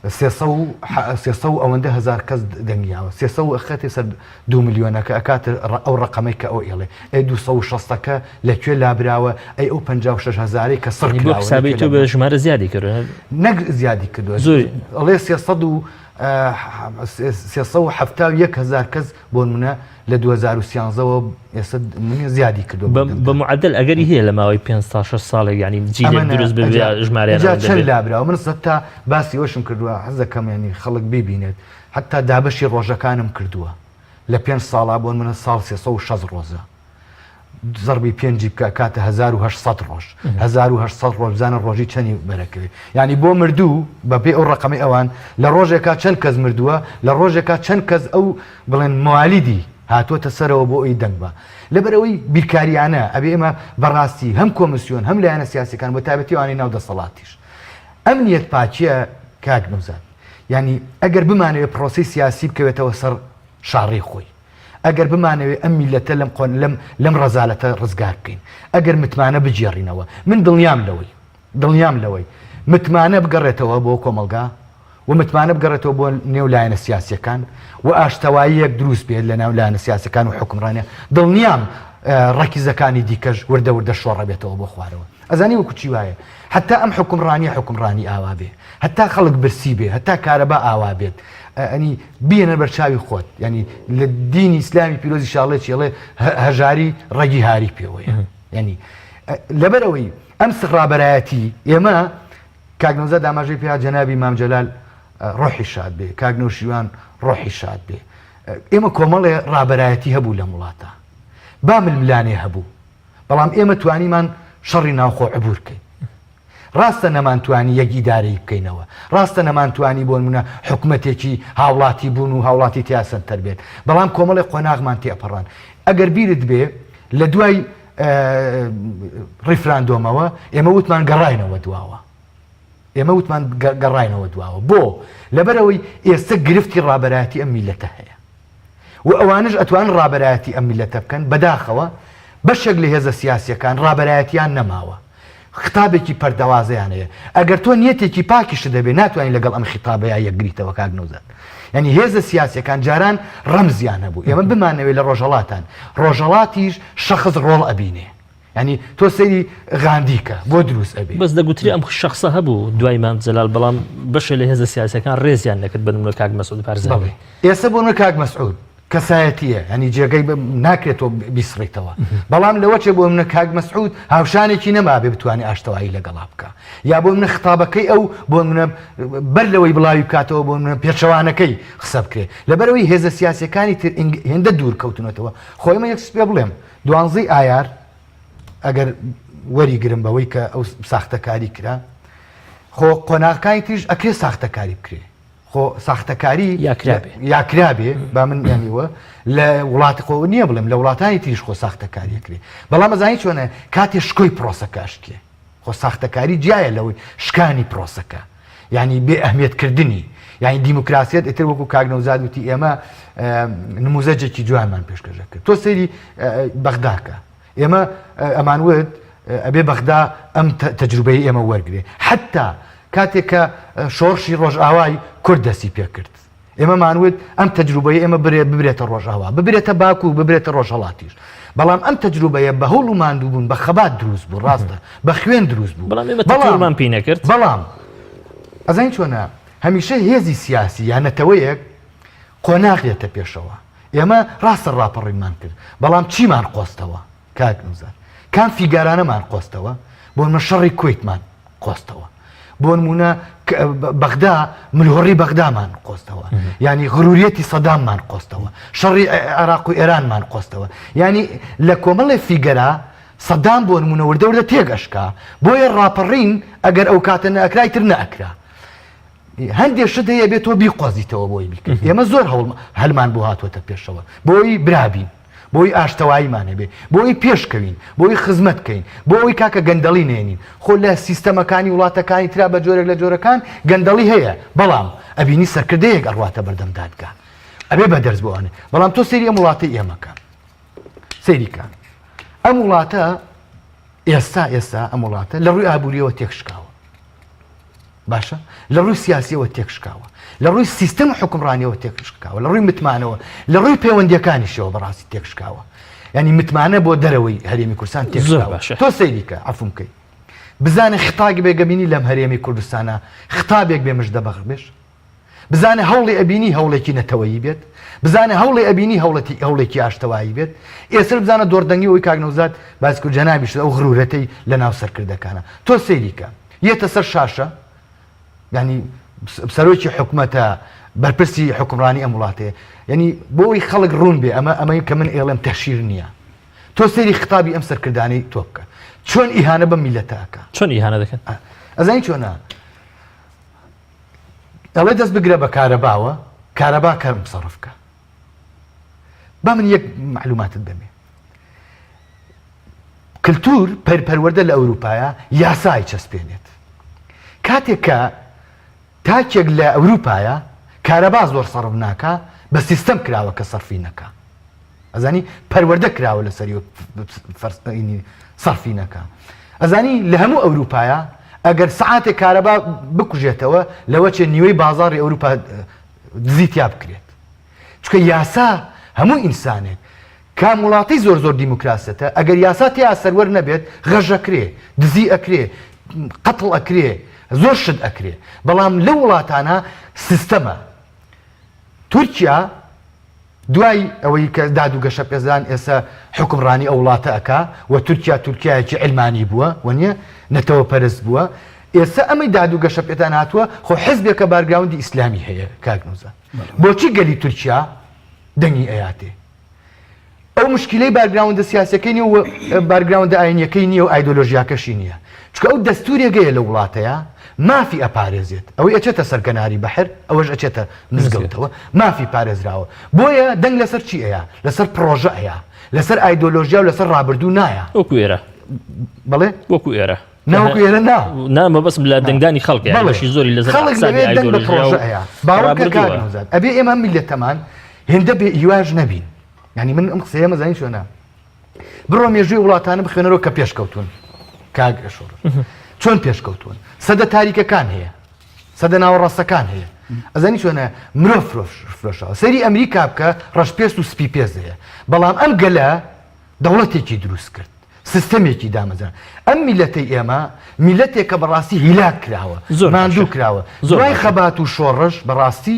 300 ئەوەندە هزار کەس دەنگیاوە 300 ئەخەتی سەر 2 میلیۆنەکە ئەکات ئەو ڕقەمەی کە ئەو ئێڵێ 260ەکە لەکوێ لابراوە ئەو 56,000 کە سڕ حسابی تۆ بە ژمارە زیادی کردو نەک زیادی کردووە ئەڵێ 371,000 کەس بۆ منە لە 2013ەوە ئێستا زیادی کردو بە معدل ئەگەری هەیە لە ماوەی 5 ساڵێک ینی جیلێک دروست بێ ژمارەیان چەند لابراوە من سەتا باسی ئەوشم کردووە حەزەکەم ینی خەڵک ببینێت حتا دابەشی ڕۆژەکانم کردووە لە 5 ساڵا بۆ منە ساڵ 360 ڕۆژە زەربی پێنجی بکە کاتە 1800 ڕۆژ 1800 ڕۆژ بزانە ڕۆژی چەندی بەرەکەوێت ینی بۆ مردوو بەپێ ئەو ڕقەمەی ئەوان لە ڕۆژێکا چەند کەس مردووە لە ڕۆژێکا چەند کەس ئەو بڵێن موالیدی هاتووەتە سەرەوە بۆ ئەوی دەنگ بە لەبەرەوەی بیرکاریانە ئەبێ ئێمە بەڕاستی هەم کۆمیسیۆن هەم لایەنە سیاسیەکان بە تایبەتی ئەوانەی ناو دەسەڵاتیش ئەم نیەت پاکیە کاک نەوزاد ینی ئەگەر بمانەوێت پرۆسی سیاسی بکەوێتەوە سەر شاڕی خۆی ئەگەر بمانەوێت ئەم میلەتە لەم ڕەزالەتە ڕزگار بکەین ئەگەر متمانە بجێڕینەوە من دڵنیام لەوەی متمانە بگەڕێتەوە بۆ کۆمەلگا و متمانە بگەڕێتەوە بۆ نێو لایەنە سیاسیەکان و ئاشتەواییەک دروست بێت لە ناو لایەنە سیاسەکان و حکومڕانە دڵنیام ڕەکیزەکانی دیکەش وردە شۆڕە بێتەوە بۆ خوارەوە ئەزانی وەکو چی وایە حتا ئەم حکومڕانی ئاوا بێ هەتا خەڵک برسی بێ هەتا کارەبا ئاوا بێت ئەنی بێنە بەرچاوی خۆت ینی لە دینی ئیسلامی پیرۆزی شاڵێکی ئەڵێ هەژاری ڕەگی هاری پێوەیە ینی لەبەرەوەی ئەم سڕابەرایەتی ئێمە کاک نەوزاد ئاماژەی پێ جەنابی مام جەلال ڕۆحی شاد بێ کاک نەوشیوان ڕۆحی شاد بێ ئێمە کۆمەڵێ ڕابەرایەتی هەبوو لە وڵاتە با ململانێ هەبوو بەڵام ئێمە توانیمان شەڕی ناوخۆ عبور بکەین ڕاستە نەمانتوانی یەک ئیدارەی بکەینەوە ڕاستە نەمانتوانی بۆ نمونە حکومەتێکی هاوڵاتی بوون و هاوڵاتی تیاسەنتەر بێت بەڵام کۆمەڵی قۆناغمان تێپەڕان ئەگەر بیرت بێ لە دوای ڕیفراندۆمەوە ئێمە وتمان گەڕاینەوە دواوە بۆ لەبەرەوەی ئێستا گرفتی ڕابەرایەتی ئەم میلەتە هەیە و ئەوانش ئەتوان ڕابەرایەتی ئەم میلەتە بکەن بەداخەوە بەشێک لە هێزە سیاسیەکان ڕابەرایەتیان نەماوە خطابێکی پەردەوازەیانەیە ئەگەر تۆ نیەتێکی پاکیش دەبێت ناتوانین لەگەڵ ئەم خطابەیە یەکگریتەوە کاک نەوزاد ینی هێزە سیاسیەکان جاران ڕەمزیان هەبوو ئێمە بمانەوێت لە ڕۆژهەڵاتان ڕۆژهەڵاتیش شەخص ڕۆڵ ئەبینێ ینی تۆ سەیری غاندیکە بۆ دروست ئەبێ بەس دەگوتری ئەم شخصە هەبوو دوای مام جەلال بەڵام بەشێ لە هێزە سیاسەکان ڕێزیان نەکرد بنمونە کاک مەسعود بارزانی ئێستا بۆ منە کاک مەسعود کەسایەتیە ینی جێگەی ناکرێتەوە بیسڕیتەوە بەڵام لەوەچێ بۆ منە کاک مەسعود هاوشانێکی نەمابێ بتوانێت ئاشتەوایی لەگەڵا بکە یا بۆ منە خطابەکەی ئەو بۆ منە بەر لەوەی بڵاوی بکاتەوە بۆ منە پێچەوانەکەی قسە بکرێت لەبەرەوەی هێزە سیاسەکانی تر هێندە دوور کەوتنەوە خۆی من یەکس پێ بڵێم 12 ئایار ئەگەر وەریگرم بەوەی کە ئەو ساختەکاری کرا خۆ قۆناغەکانی تریش ئەکرێ ساختەکاری بکرێ خۆ ساختەکاری یاکرابێ با من یانیوە لە وڵاتی خۆ نییە بڵێم لە وڵاتانی تریش خۆ ساختەکاریەکرێ بەڵام ئەزانی چۆنە کاتێ شکۆی پرۆسەکاشکێ خۆ ساختەکاری جایە لەوەی شکانی پرۆسەکە ینی بێ ئەهمیەتکردنی یعنی دیموکراسیت ئیتر وەکو کاک نەوزاد وتی ئێمە نموزەجێکی جوانمان پێشکەش کرد تۆ سەیری بەغداکە ئێمە ئەمانوت ئەبێ بەغدا ئەم تەجروبەی ئێمە وەرگێ حتا کاتێک کە شۆڕشی ڕۆژئاوای کورد دەستی پێ کرد ئێمە مانوت ئەم تەجروبەیە ئێمە ببرێتە ڕۆژئاوا ببرێتە باکو و ببرێتە ڕۆژهەڵاتیش بەڵام ئەم تەجروبەیە بە هەوڵ و ماندوو بوون بە خەبات دروست بوو ڕاستە بە خوێن دروست بوو بەڵام پێی نەکرد بەڵام ئەزانی چۆنە هەمیشە هێزی سیاسی یانەتەوەیەک قۆناغێتە پێشەوە ئێمە ڕاستە ڕاپەڕیمان کرد بەڵام چیمان قۆستەوە کاک نوزار کام فیگارانەمان قۆستەوە بۆ نمە شەڕی کوێیتمان قۆستەوە بۆ نمونە بەغدا ملهۆڕی بەغدامان قۆستەوە ینی غروریەتی سەداممان قۆستەوە شەڕی عێراق و ئێرانمان قۆستەوە ینی لە کۆمەڵی فیگەرا سەدام بۆ نمونە وردە تێگەشکا بۆیە ڕاپەڕین ئەگەر ئەو کاتە نەئەکرای تر نەئەکرا هەندێک شت هەیە بێت تۆ بیقۆزیتەوە بۆی بیکەیت ئێمە زۆر هەلمان بۆ هاتوۆتە پێشەوە بۆی برابین بۆی ئاشتەواییمانە بێ بۆی پێشکەوین بۆی خزمەتکەین بۆ ئەوی کاکە گەندەڵی نێنین خۆ لە سیستەمەکانی وڵاتەکانی ترا بە جۆرێک لە جۆرەکان گەندەڵی هەیە بەڵام ئەبینی سەرکردەیەک ئەڕواتە بەردەم دادگا ئەبێ بە دەرز بۆوانێ بەڵام تۆ سەیری ئەم وڵاتی ئێمەکە سەیریکە ئەم وڵاتە ئێستا ئەم وڵاتە لە ڕووی ئابووریەوە تێکشکاوە باشە لە ڕووی سیاسیەوە تێکشکاوە لە ڕووی سیستەم حکومڕانیەوە تێکشکاوە لە ڕووی متمانەوە لە ڕووی پەیوەندیەکانیشەوە بەڕاستی تێکشکاوە ینی متمانە بۆ دەرەوەی هەرێمی کوردستان تێکشکاوە تۆ سەیریکە عەفومکەی بزانە خطابێک بێگەبینی لەم هەرێمی کوردستانە خطابێک بێ مژدە بەخر بێش بزانە هەوڵی ئەبینی هەوڵێکی نەتەوەیی بێت بزانە هەوڵی ئەبینی هەوڵێکی ئاشتەوایی بێت ئێستا بزانە دۆردەنگی ئەوی کاک نەوزاد باسی کورد جەنابیش ئەو غرورەتەی لە ناو سەرکردەکانە تۆ سەیریکە یێتە سەر شاشە ینی سەرۆکی حکومەتە بەرپرسی حکومڕانی ئەم وڵاتەیە ینی بۆی خەڵک ڕوون بێ ئەمەی کە من ئێڵێم تەشیر نییە تۆ سەیری خطابی ئەم سەرکردانەی تۆ بکە چۆن ئیهانە بە میلەتەکە چۆن ئیهانە دەکەن ئەزانی چۆنە ئەڵێ دەست بگرە بە کارەباوە کارەبا کەم سەڕفکە با من یەک معلوماتت دەمێ کللتور پەروەردە لە ئەوروپایە یاسای چەسپێنێت کاتێک کە تاکێک لە ئەوروپایە کارەبا زۆر سەرف ناکە بە سیستەم کراوە کە سەرفی نەکە ئەزانی پەروەردە کراوە لە سەری سەرفی نەکە ئەزانی لە هەموو ئەوروپایە ئەگەر سعاتێک کارەبا بکوژێتەوە لەوە چێ نیوەی بازاڕی ئەوروپا دزیتیا بکرێت چکە یاسا هەموو ئینسانێک کام وڵاتی زۆر دیموکراسەتە ئەگەر یاسا تیا سەروەر نەبێت غەژەکرێ دزی ئەکرێ قەتڵ ئەکرێ زۆر شت ئەکرێ بەڵام لە وڵاتانە سیستەمە تورکیا دوای ئەوەی کە داد و گەشە پێزان ئێستا حکومڕانی ئەو وڵاتە ئەکا و تورکیایەکی علمانی بووە وەنیە نەتەوە پەرست بووە ئێستا ئەمەی داد و گەشە پێتان هاتووە خۆ حزبێکە بارگراوندی ئیسلامی هەیە کاک نوزاد بۆچی گەلی تورکیا دەنگی ئەیاتێ ئەو مشکلەی بارگراوندە سیاسەکەی نیە و بارگراوندە ئاینیەکەی نییە و ئایدۆلۆژیاکەشی نییە چکە ئەو دەستورێگەیە لە وڵاتەیە مافی ئەپارێزێت ئەوەی ئەچێتە سەرکەناری بەحر ئەوەش ئەچێتە مزگەوتەوە مافی پارێزراوە بۆیە دەنگ لەسەر چی ئەیە لەسەر پرۆژە ئەیە لەسەر ئایدۆلۆژیا و لەسەر ڕابردوو نایە وەکو ئێرە بەڵێ وەکو ئێرە ناوەکو ئێرە نامە بەس لە دەنگدانی خەڵک بەشی زۆری لەسەر باوەڕ ئەبێ ئێمە میلەتەمان هێندە بێ هیواژ نەبین ینی من ئەم قسەیە مەزانی چۆنە بڕۆ مێژووی وڵاتانە بخوێنەوە کە پێشکەوتون کاگ ئەشۆڕ چۆن پێشکەوتون سەدە تاریکەکان هەیە سەدە ناوەڕاستەکان هەیە ئەزانی چۆنە مرۆڤ فرۆشەوە سەری ئەمریکا بکە ڕەشپێست و سپی پێز هەیە بەڵام ئەم گەلە دەوڵەتێکی دروست کرد سیستەمێکی دامەزان ئەم میلەتەی ئێمە میلەتێکە بەڕاستی هیلاک کراوە ماندوو کراوە دوای خەبات و شۆڕش بەڕاستی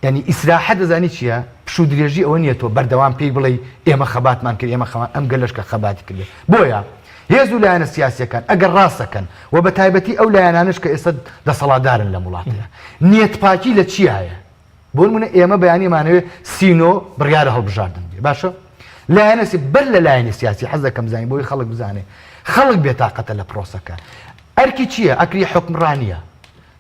ینی ئیسراحەت دەزانی چییە پشو درێژی ئەوە نیە تۆ بەردەوام پێی بڵێ ئێمە خەباتمان کرد ئێمە ئەم گەلەش کە خەباتی کردێ بۆیە هێز و لایەنە سیاسیەکان ئەگەر ڕاستەکەن و بە تایبەتی ئەو لایەنانش کە ئێستا دەسەڵاتدارن لە وڵاتەیە نێتپاکی لە چی هەیە بۆ نمونە ئێمە بەیانیمانەوێ سینۆ بڕیارە هەڵبژاردن بێ باشە لایەنەسی بەر لە لایەنی سیاسی حەز دەکەم بزانین بۆی خەڵک بزانێ خەڵک بێتاقەتە لە پرۆسەکە ئەرکی چییە ئەکری حکمڕانیە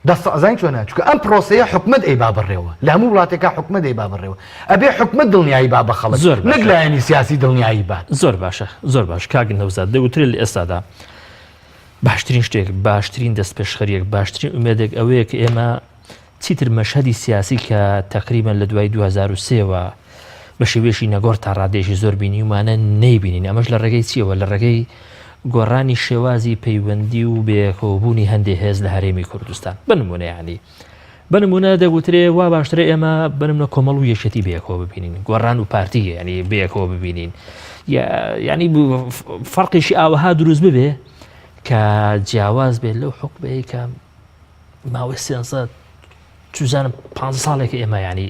دەسەزانین چۆنە چونکە ئەم پرۆسەیە حکومەت ئەی با بڕێوە لە هەموو وڵاتێکا حکومەت ئەی با بڕێوە ئەبێ حکومەت دڵنیایی با بە خەڵک نەک لایەنی سیاسی دڵنیایی بات زۆر باشە زۆر باش کاگن نەوزاد دەوترێت لە ئێستادا باشترین شتێک باشترین دەستپێشخەریەک باشترین ئومێدێک ئەوەیە کە ئێمە چیتر مەشهدی سیاسی کە تقریبا لە دوای 2003ەوە بە شێوێشی نەگۆڕ تا ڕادێژی زۆر بینی ومانە نەیبینین ئەمەش لە ڕێگەی چیەوە لە ڕێگەی گۆڕانی شێوازی پەیوەندی و بێکەوەبوونی هەندێک هێز لە هەرێمی کوردستان بنمونە یعنی بنمونە دەگوترێ وا باشترە ئێمە بنمونە کۆمەڵ و یەکێتی بەیەکەوە ببینین گۆڕان و پارتی ینی بەیەکەوە ببینین ینی فەرقیشی ئاوەها دروست ببێ کە جیاواز بێت لەو حکومەیە کە ماوەی 5 ساڵێک ئێمە ینی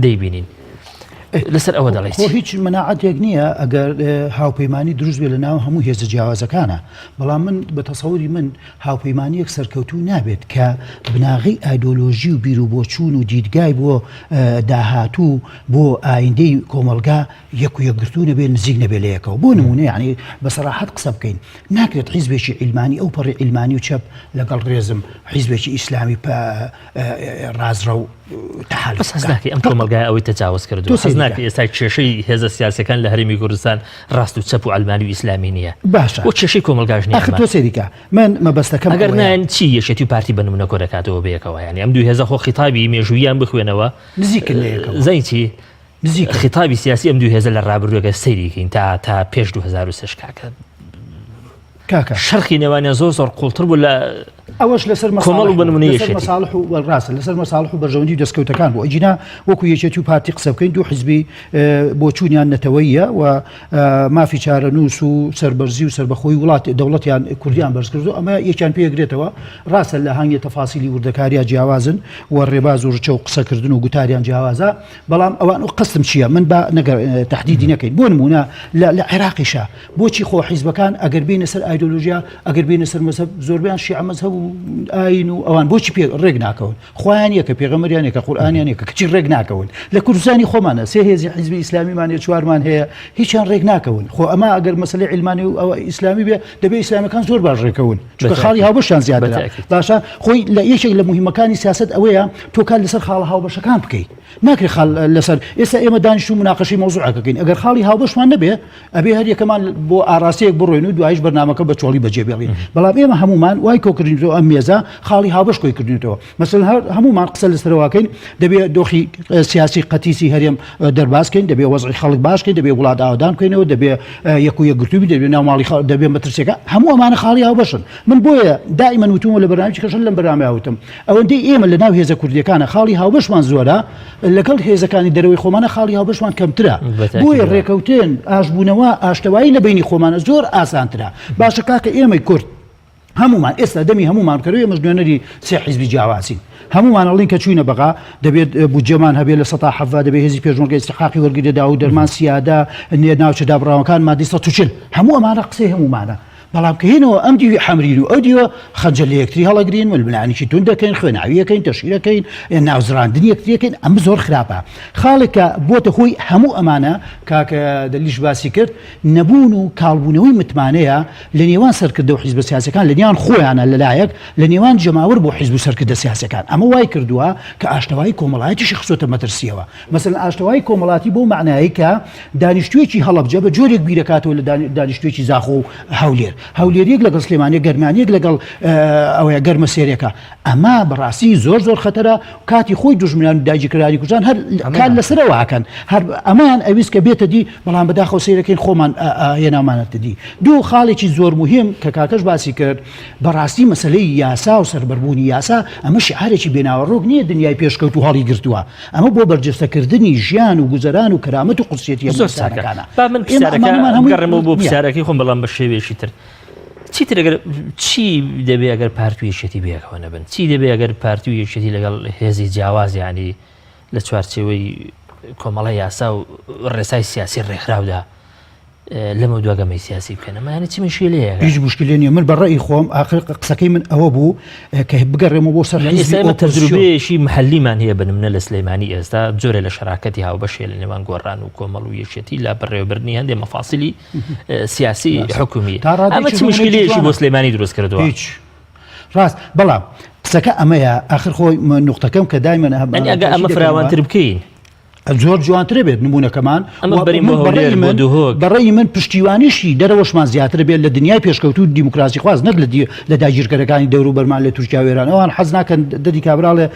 دەیبینین لەسەر ئەوە دەڵێت هیچ مناعەتێک نییە ئەگەر هاوپەیمانی دروست بێت لە ناو هەموو هێزە جیاوازەکانە بەڵام من بە تەسەوری من هاوپەیمانیەک سەرکەوتوو نابێت کە بناغی ئایدۆلۆژی و بیر و بۆچوون و دیدگای بۆ داهاتوو بۆ ئایندەی کۆمەلگا یەک و یەکگرتوو نەبێت نزیک نەبێت لە یەکەوە بۆ نمونە یعنی بەسەراحەت قسە بکەین ناکرێت حیزبێکی عیلمانی ئەو پەڕی عیلمانی و چەپ لەگەڵ ڕێزم حیزبێکی ئیسلامی ڕازڕە و تەحالف بەس حەز ناکەی ئەم کۆمەلگای ئەوەی تەجاوز کردو حەز ناکەی ئێستا کێشەی هێزە سیاسیەکان لە هەرێمی کوردستان ڕاست و چەپ و ئەلمانی و ئیسلامی نییە باشە بۆ کێشەی کۆمەلگاش نییە تۆ سێریکە من مەبەستەکەم ئەگەر نایەن چی یەشێتی و پارتی بنمونە کۆرەکاتەوە بەیەکەوە یعنی ئەم دوو هێزە خۆ خیتابی مێژوویان بخوێنەوە نزیکن لە یەکەوە زەی چی خیتابی سیاسی ئەم دوو هێزە لە ڕابردووەکە سەیریکەین تا پێش 2003 کاکە شەرخی نێوانیان زۆر قوڵتر بوو لە ئەوەش لەسەر کۆمەڵ و بنمونەیەشێتی مەساڵح و ڕاستە لەسەر مەساڵح و بەرژەوەندی و دەستکەوتەکان بوو ئەجینا وەکو یەکێتی و پارتی قسە بکەین دوو حیزبی بۆ چوونیان نەتەوەییە و مافی چارەنووس و سەربەرزی و سەربەخۆی وڵات دەوڵەتیان کوردیان بەرز کردو ئەمە یەکیان پێگرێتەوە ڕاستە لە هەنگی تەفاسیلی وردەکاریە جیاوازن و ڕێباز و ڕچە و قسەکردن و گوتاریان جیاوازە بەڵام ئەوان و قستم چییە من بە نەگەر تهدیدی نەکەین بۆ نمونە لە عێراقیشە بۆچی خۆ حیزبەکان ئەگەر بینە سەر ئایدۆلۆژیا ئەگەر بینە سەر مەزهب زۆربیان شیعە مەزهب و ئاین و ئەوان بۆچی ڕێک ناکەون خۆیان یەکە پێغەمبەریان یەکە قورئانیان یەکە کچی ڕێک ناکەون لە کوردستانی خۆمانە سێ هێزی حیزبی ئیسلامیمان هەیە چوارمان هەیە هیچیان ڕێک ناکەون خۆ ئەمە ئەگەر مەسەلەی عیلمانی و ئەوە ئیسلامی بێ دەبێت ئیسلامیەکان زۆر باش ڕێکەون چونکە خاڵی هاوبەشیان زیادرا باشە خۆی لە یەکێک لە مهمەکانی سیاست ئەوەیە تۆ کار لەسەر خاڵە هاوبەشەکان بکەیت ناکرێت خاڵ لەسەر ئێستا ئێمە دانیشتوو مناقەشەی مەوزوعەکەین ئەگەر خاڵی هاوبەشمان نەبێ ئەبێ هەر یەکەمان بۆ ئاراستەیەک بڕۆین و دوایش بەرنامەکە بە چۆڵی بەجێبێڵین بەڵام ئێمە هەمومان وای کۆکردینەوە ئەم مێزە خاڵی هاوبەش کۆی کردنەوە مەسەڵەن هەمومان قسە لەسەرەوەکەین دەبێت دۆخی سیاسی قەتیسی هەرێم دەرباسکەین دەبێت وەزعی خەڵک باشکەین دەبێت وڵات ئاودان بکەینەوە دەبێت یەک و یەکگرتووی دەبێت ناوماڵی دەبێت مەترسیەکە هەموو ئەمانە خاڵی هاوبەشن من بۆیە دائیمەن وتومە لە بەرنامەی کەشن لەم بەرنامە وتم ئەوەندەی ئێمە لە ناو هێزە کوردیەکانە خاڵی هاوبەشمان زۆرە لەگەڵ هێزەکانی دەرەوەی خۆمانە خاڵی هاوبەشمان کەمترە بۆیە ڕێکەوتێن ئاشبوونەوە ئاشتەوایی لە بینی خۆمانە زۆر ئاسانترە باشە کاکە ئێمەی کورد هەمومان ئێستا دەمی هەمومان کردوێ ئێمەش نوێنەری سێ حیزبی جیاوازین هەمومان ئەڵین کە چوینە بەغا دەبێت بودجەمان هەبێت لە 170 دەبێت هێزی پێشمەرگەی استحقاقی وەرگیرێدا و دەرمان سیادا ناوچە دابڕاوەکان مادی 140 هەموو ئەمانە قسەی هەمومانە بەڵام کە هێنەوە ئەم دیوی حەمرین و ئەو دیوە خەنجەر لە یەکتری هەڵەگرین ململانیی تون دەکەین خوێناویەکەین تەشیرەکەین ناوزراندنی یەکتریەکەین ئەم زۆر خراپە خاڵێکە بۆتە خۆی هەموو ئەمانە کاکە دەلیش باسی کرد نەبوون و کاڵبوونەوەی متمانەیە لە نێوان سەرکردە و حیزبە سیاسەکان لە نێوان خۆیانە لەلایەک لە نێوان جەماوەر بۆ حیزب و سەرکردە سیاسەکان ئەمە وای کردووە کە ئاشتەوایی کۆمەڵایەتیشی خسۆتە مەترسیەوە مەسەڵەن ئاشتەوایی کۆمەڵاتی بۆ معنایی کە دانیشتوویەکی هەڵەبجە بە جۆرێک بیرەکاتەوە لە دانیشتوویەکی زاخۆ و هەولێر هەولێریەک لەگەڵ سلێمانیە گەرمانیەک لەگەڵ ئەوەیە گەرمە سێرێکە ئەمە بەڕاستی زۆر خەتەرە کاتی خۆی دوژمنان و داگیرکردنی کوردستان هەر کار لەسەرەوەکەن هەر ئەمان ئەویست کە بێتە دی بەڵام بەداخەوە سیرەکەین خۆمان هێنامانەتە دی دوو خاڵێکی زۆر مهم کە کاکەش باسی کرد بەڕاستی مەسلەی یاسا و سەربەربوونی یاسا ئەمە شعارێکی بێناوەڕۆک نییە دنیای پێشکەوت و هەڵی گرتووە ئەمە بۆ بەرجەستەکردنی ژیان و گوزەران و کەرامەت و قوسیەتی ئەمانەکانە من گەڕێمەوە بۆ پرسیارەکەی خۆم بەڵام بە شێوێکی تر چیتر ئەگەر چی دەبێ ئەگەر پارتی یەکێتی بەیەکەوە نەبن چی دەبێ ئەگەر پارتی و یەکێتی لەگەڵ هێزی جیاواز ینی لە چوارچێوەی کۆمەڵە یاسا و ڕێسای سیاسی ڕێکخراودا لەمە دوگەمەی سیاسی بکەن ئەمانە چی مشکلەیە هیچ مشکلێ نیە من بەڕێی خۆم ئاخر قسەکەی من ئەوە بوو کە بگەڕێمەوە بۆ سەر تەجروبەیەکی محلیمان هەیە بنمونە لە سلەیمانی ئێستا جۆرە لە شەراکەتی هاوبەشێ لە نێوان گۆڕان و کۆمەڵ و یەکێتی لا بەڕێوەبردننی هەندێک مەفاسیلی سیاسی حکومی ئەمە چ مشکلەیەکی بۆ سلەیمانی دروست کردووە هیچ ڕاست بەڵام قسەکە ئەمەیە ئاخر خۆی نقطەکەم کە دایمەن ئەمە فراوانتر بکەین زۆر جوانترە بێت نمونونەکەمان بەڕێی من پشتیوانیشی دەرەوەشمان زیاتر بێت لە دنیای پێشکەوت و دیموکراسی خواست نەک لە داگیرکەرەکانی دەور و بەرمان لە تورکیا و ئێران ئەوان حەز ناکەن دەدی کابراڵێ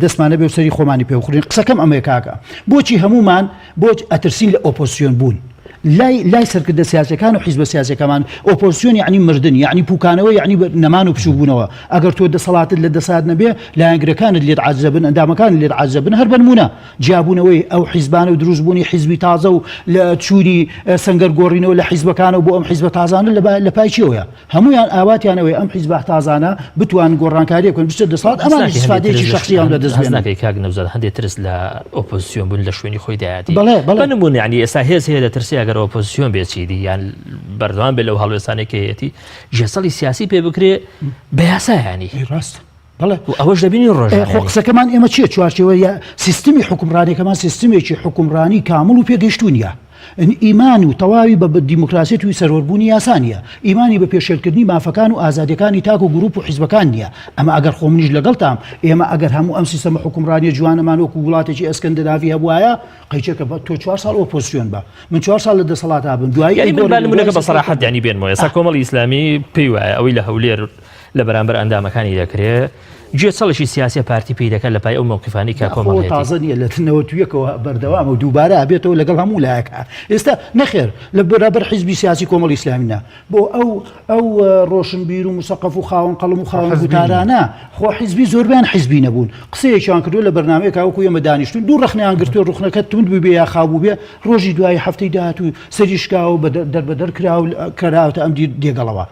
دەستمانە بێ و سەری خۆمانی پێوخورین قسەکەم ئەمەیە کاکە بۆچی هەمومان بۆ ئەترسین لە ئۆپۆزیسیۆن بوون لای سەرکردە سیاسەکان و حیزبە سیاسەکەمان ئۆپۆزیسیۆن یعنی مردن یعنی پوکانەوە یعنی نەمان و پشوبوونەوە ئەگەر تۆ دەسەڵاتت لە دەسات نەبێ لایەنگرەکانت لێت عەجزەبن ئەندامەکان لێت عەجزەبن هەر بنمونە جیابوونەوەی ئەو حیزبانە و دروستبوونی حیزبی تازە و لە چووری سەنگەر گۆڕینەوە لە حیزبەکانە و بۆ ئەم حیزبە تازانە لە پای چیەوەیە هەمویان ئاواتیانەوەی ئەم حیزبە تازانە بتوان گۆڕانکاری بکەن بچێت دەسەڵات ئەمان استفادەیەکی شخصیان لەدەست ناکەی کاک نەوزاد هەندێک ترس لە ئۆپۆزیسیۆن بوون لە شوێنی خۆی دایەتی بنمونە یعنی ئێستا هێز هەیە دەترسی ئەگەر ئۆپۆزیسیۆن بێت چیدی یان بەردەوام بێت لەو هەڵوێستانێکی هەیەتی ژێسەڵی سیاسی پێ بکرێ بە یاسا ینی ڕاست ئەوەش دەبینی ڕۆژ قسەکەمان ئێمە چیە چوارچێوە سیستمی حکومڕانیەکەمان سیستمێکی حکومڕانی کامل و پێگەیشتوونیە ئیمان و تەواوی بە دیموکراسی توی سەرۆربوونی یاسانیە ئیمانی بە پێشێلکردنی مافەکان و ئازادیەکانی تاک و گروپ و حیزبەکان نییە ئەمە ئەگەر خۆمنیش لەگەڵتام ئێمە ئەگەر هەموو ئەم سیستەمە حکومڕانی جوانەمان وەکو وڵاتێکی ئەسکەندەناڤی هەبوایە قەیچێکە تۆ 4 ساڵ ئۆپۆزیسیۆن بە من 4 ساڵ لە دەسەڵاتا بن دوایی نمونەکە بە سەراحەت ینی بێنمەوە ئێستا کۆمەڵی ئیسلامی پێی وایە ئەوەی لە هەولێر لە بەرامبەر ئەندامەکانی دەکرێت گوێچەڵێکی سیاسی پارتی پێی دەکات لە پای ئەو موقفانی کە کۆمەڵێتی تازە نیە لە تنەوە تویەکەوە بەردەوام و دووبارە ئەبێتەوە لەگەڵ هەموو لایەکە ئێستا نەخێر لە بەرابەر حیزبی سیاسی کۆمەڵی ئیسلامینا بۆ ئەو ڕۆشنبیر و موسەقەف و خاوەن قەڵم و خاوەن گوتارانە خۆ حیزبی زۆربیان حیزبی نەبوون قسەیەکیان کردو لە بەرنامەیەک وەکو ئێمە دانیشتون دوو ڕخنیان گرتووە ڕوخنەکە تند بوو بێ یا خابوو بێ ڕۆژی دوای هەفتەی داهات و سەری شکاوە دەربەدەر کراوە ئەم دێگەڵەوە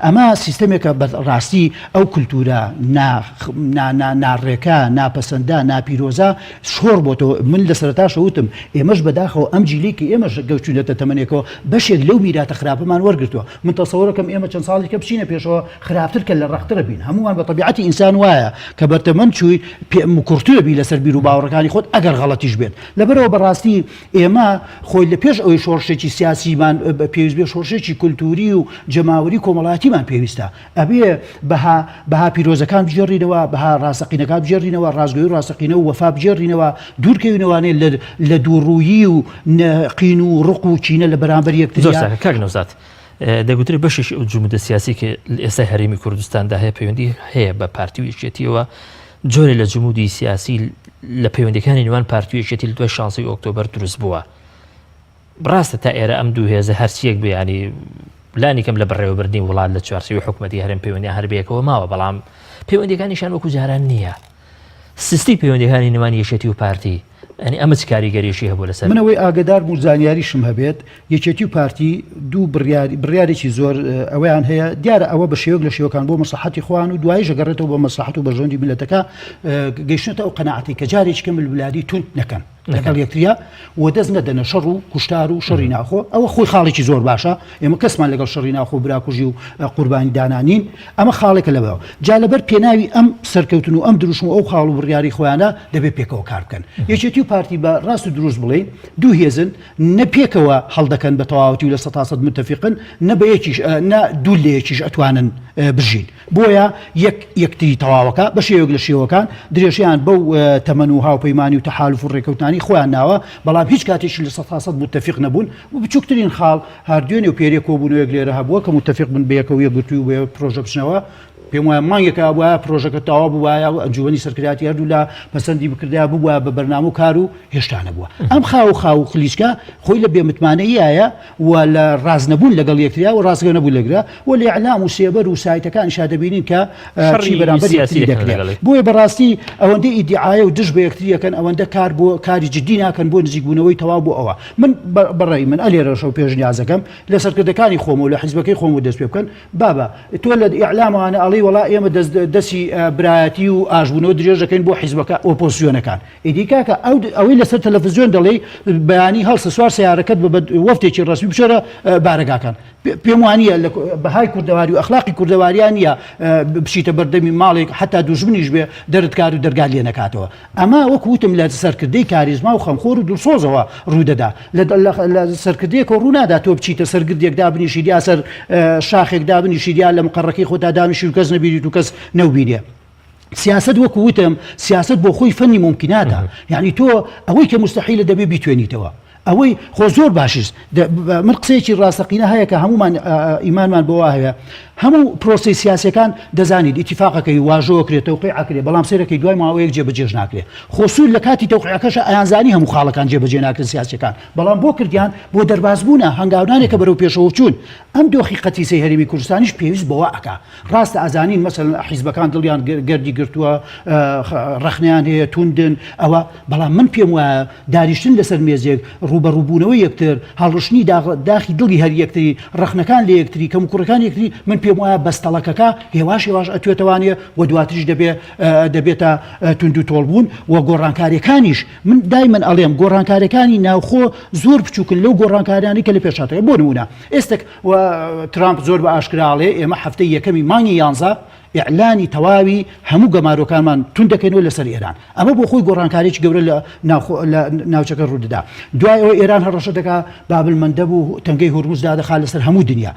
ئەمە سیستەمێکە بەڕاستی ئەو کولتورە ناڕێکە ناپەسەندە ناپیرۆزە شۆڕ بۆ تۆ من لە سەرەتا شەوتم ئێمەش بەداخەوە ئەم جیلێکی ئێمەش گەوچوونەتە تەمەنێکەوە بەشێک لەو میراتە خراپەمان وەرگرتووە من تەسەوڕەکەم ئێمە چەند ساڵێکە بچینە پێشەوە خراپتر کە لە ڕەخترە بین هەمووان بە طبیعەتی ئینسان وایە کە بەرتەمەند چووی کورتووە بی لەسەر بیر و باوەڕەکانی خۆت ئەگەر غەڵەتیش بێت لەبەرەوە بەڕاستی ئێمە خۆی لە پێش ئەوەی شۆڕشێکی سیاسیمان پێویست بێ شۆڕشێکی کولتوری و جەماوەری کۆمەڵایەتیمان پێویستە ئەبێ بەها پیرۆزەکان بجێڕینەوە بەها ڕاستەقینەکان بجێڕینەوە ڕازگۆیی و ڕاستەقینە و وەفا بجێڕینەوە دوورکەوینەوانێ لە دووڕوویی و قین و ڕق و چینە لە بەرامبەر یەکتر کاک نەوزاد دەگوترێت بەشێکی ئەو جومودە سیاسی کە ئێستا هەرێمی کوردستاندا هەیە پەیوەندی هەیە بە پارتی و یەکێتیەوە جۆرێ لە جمودی سیاسی لە پەیوەندیەکانی نێوان پارتی و یەکێتی لە دوای 16 ئۆکتۆبەر دروست بووە ڕاستە تا ئێرە ئەم دوو هێزە هەرچیەک بێ ینی لانی کەم لە بەڕێوەبردنی وڵات لە چوارچێوەی حکوومەتی هەرێم پەیوەندیان هەربەیەکەوە ماوە بەڵام پەیوەندیەکانیشان وەکو جاران نییە سستی پەیوەندیەکانی نێوان یەکێتی و پارتی ئەنی ئەمە چ کاریگەریشی هەبوو لەسەر منەوەی ئاگدار و زانیاریشم هەبێت یەکێتی و پارتی دوو بڕیارێکی زۆر ئەوەیان هەیە دیارە ئەوە بە شێوەک لە شێوەکان بۆ مەسلحەتی خۆیان و دوای ژەگەڕێتەوە بە مەسلحەت و بەژەوندی میلەتەکە گەیشتنەوە ئەو قەناعەتی کە جارێکی کەم البلادی تون نەکەن لەگەڵ یەکتریا و دەست نەدەنە شەڕ و کوشتار و شەڕی ناخۆ ئەوە خۆی خاڵێکی زۆر باشە ئێمە کەسمان لەگەڵ شەڕی ناخۆ براکوژی و قوربانی دانانین ئەمە خاڵێکە لەبەوە جا لەبەر پێناوی ئەم سەرکەوتن و ئەم دروشم و ئەو خاڵ و بڕیاری خۆیانە دەبێت پێکەوە کار بکەن یەکێتی و پارتی بە ڕاست و دروست بڵێن دوو هێزن نەپێکەوە هەڵدەکەن بە تەواوەتی و لە 100% متفقن نە بە یەکیش نە دوو لە یەکیش ئەتوانن بژین بۆیە یەکتی تەواوەکە بە شێوەیەک لە شێوەکان درێژیان بەو تەمەن و هاوپەیمانی و تەحالف و ڕێکەوتانی خۆیان ناوە بەڵام هیچ کاتێکی لە 100% متفق نەبوون و بچووکترین خاڵ هەردوێنێ و پێرێ کۆبوونەوەیەک لێرە هەبووە کە متفق بن بەیەکەوە یەکگرتووی و بێ پرۆژە بچنەوە پێم وایە مانگێکە وایە پرۆژەکە تەواو بووایە و ئەنجومەنی سەرکرداتی هەردوو لە پەسەندی بکردیا بووە بە بەرنامە و کار و هێشتا نەبووە ئەم خاو خلیچکە خۆی لە بێمتمانەیایە و لە ڕازنەبوون لەگەڵ یەکتریا و ڕازگە نەبوو لەگرا و لە ئیعلام و سێبەر و سایتەکان شا دەبینین کە چی بەرامبەر یەکتری دەکرێت بۆیە بەڕاستی ئەوەندەی ئیدعایە و دژ بە یەکتریەکەن ئەوەندە کار بۆ کاری جدی ناکەن بۆ نزیکبوونەوەی تەواو بۆ ئەوە من بەڕێی من ئەلێرەشەو پێشنیازەکەم لە سەرکردەکانی خۆم و لە حیزبەکەی خۆم و دەست پێ بکەن بابە تۆ لە ئیعلامانە ئەڵی وەڵا ئێمە دەستی برایەتی و ئاژبوونەوە درێژەکەین بۆ حیزبەکە ئۆپۆزیۆنەکان ئیدیکاکە ئەوەی لەسەر تەلەڤیزیۆن دەڵێ بەیانی هەڵسە سوار سیارەکەت بە وەفتێکی ڕسمی بچۆرە بارەگاکان پێم وانییە لە بەهای کوردەواری و ئەخلاقی کوردەواریان نیە بچیتە بەردەمی ماڵێک حتا دوژمنیش بێ دەرتکار و دەرگا لێ نەکاتەوە ئەمە وەکوتم لە سەرکردەی کاریزما و خەمخۆر و دڵسۆزەوە ڕوودەدا لە سەرکردەیەک و ڕوونادا تۆ بچیتە سەرگردێک دابنیشی یا سەر شاخێک دابنیشی یا لە مقڕەکەی خۆتا دانیشی و کەس نەبینیت و کەس نەوبینێ سیاست وەکو وتم سیاست بۆ خۆی فەنی ممکناتە یعنی تۆ ئەوەی کە مستحیلە دەبێ بیتوێنیتەوە ئەوەی خۆ زۆر باشیست من قسەیەکی ڕاستەقینە هەیە کە هەمومان ئیمانمان بۆ هەیە هەموو پرۆسی سیاسەکان دەزانیت ئیتیفاقەکەی واژۆکرێت تەوقیعەکرێ بەڵام سێرەکەی دوای ماوەیەک جێبەجێ ناکرێت خۆسوود لە کاتی تەوقیعەکەش ئەیانزانی هەموو خاڵەکان جێبەجێ ناکرێت سیاسەکان بەڵام بۆ کردیان بۆ دەربازبوونە هەنگاوانێکە بەرەو پێشەوە چوون ئەم دۆخی قەتیسەی هەرێمی کوردستانیش پێویست بەوە ئەکا ڕاستە ئازانین مەسەڵەن حیزبەکان دڵیان گەردی گرتووە ڕەخنیان هەیە توندن ئەوە بەڵام من پێم وایە داریشتن لەسەر مێزێک ڕوبەڕووبوونەوەی یەکتر هەڵڕشتنی داخی دڵی هەر یەکتری ڕەخنەکان لە یەکتری کەم کوڕەکان یەکتری من پێم وایە بەستەڵەکەکە هێواش ئەتوێتەوانێ و دواتریش دەبێتە تونند و تۆڵبوون و گۆڕانکاریەکانیش من دایمەن ئەڵێم گۆڕانکاریەکانی ناوخۆ زۆر بچووکن لەو گۆڕانکاریانی کە لە پێشاتەوە بۆ نمونە ئێستێک ترامپ زۆر بە ئاشکراڵێ ئێمە هەفتەی یەکەمی مانگی 11 ئیعلانی تەواوی هەموو گەمارۆکانمان تون دەکەنەوە لەسەر ئێران ئەمە بۆ خۆی گۆڕانکاریی گەورە لە ناوچەکە ڕوودەدا دوای ئەوە ئێران هەڕەشە دەکا بابلمەندە بوو تەنگەی هورموزدا دەخات لەسەر هەموو دنیا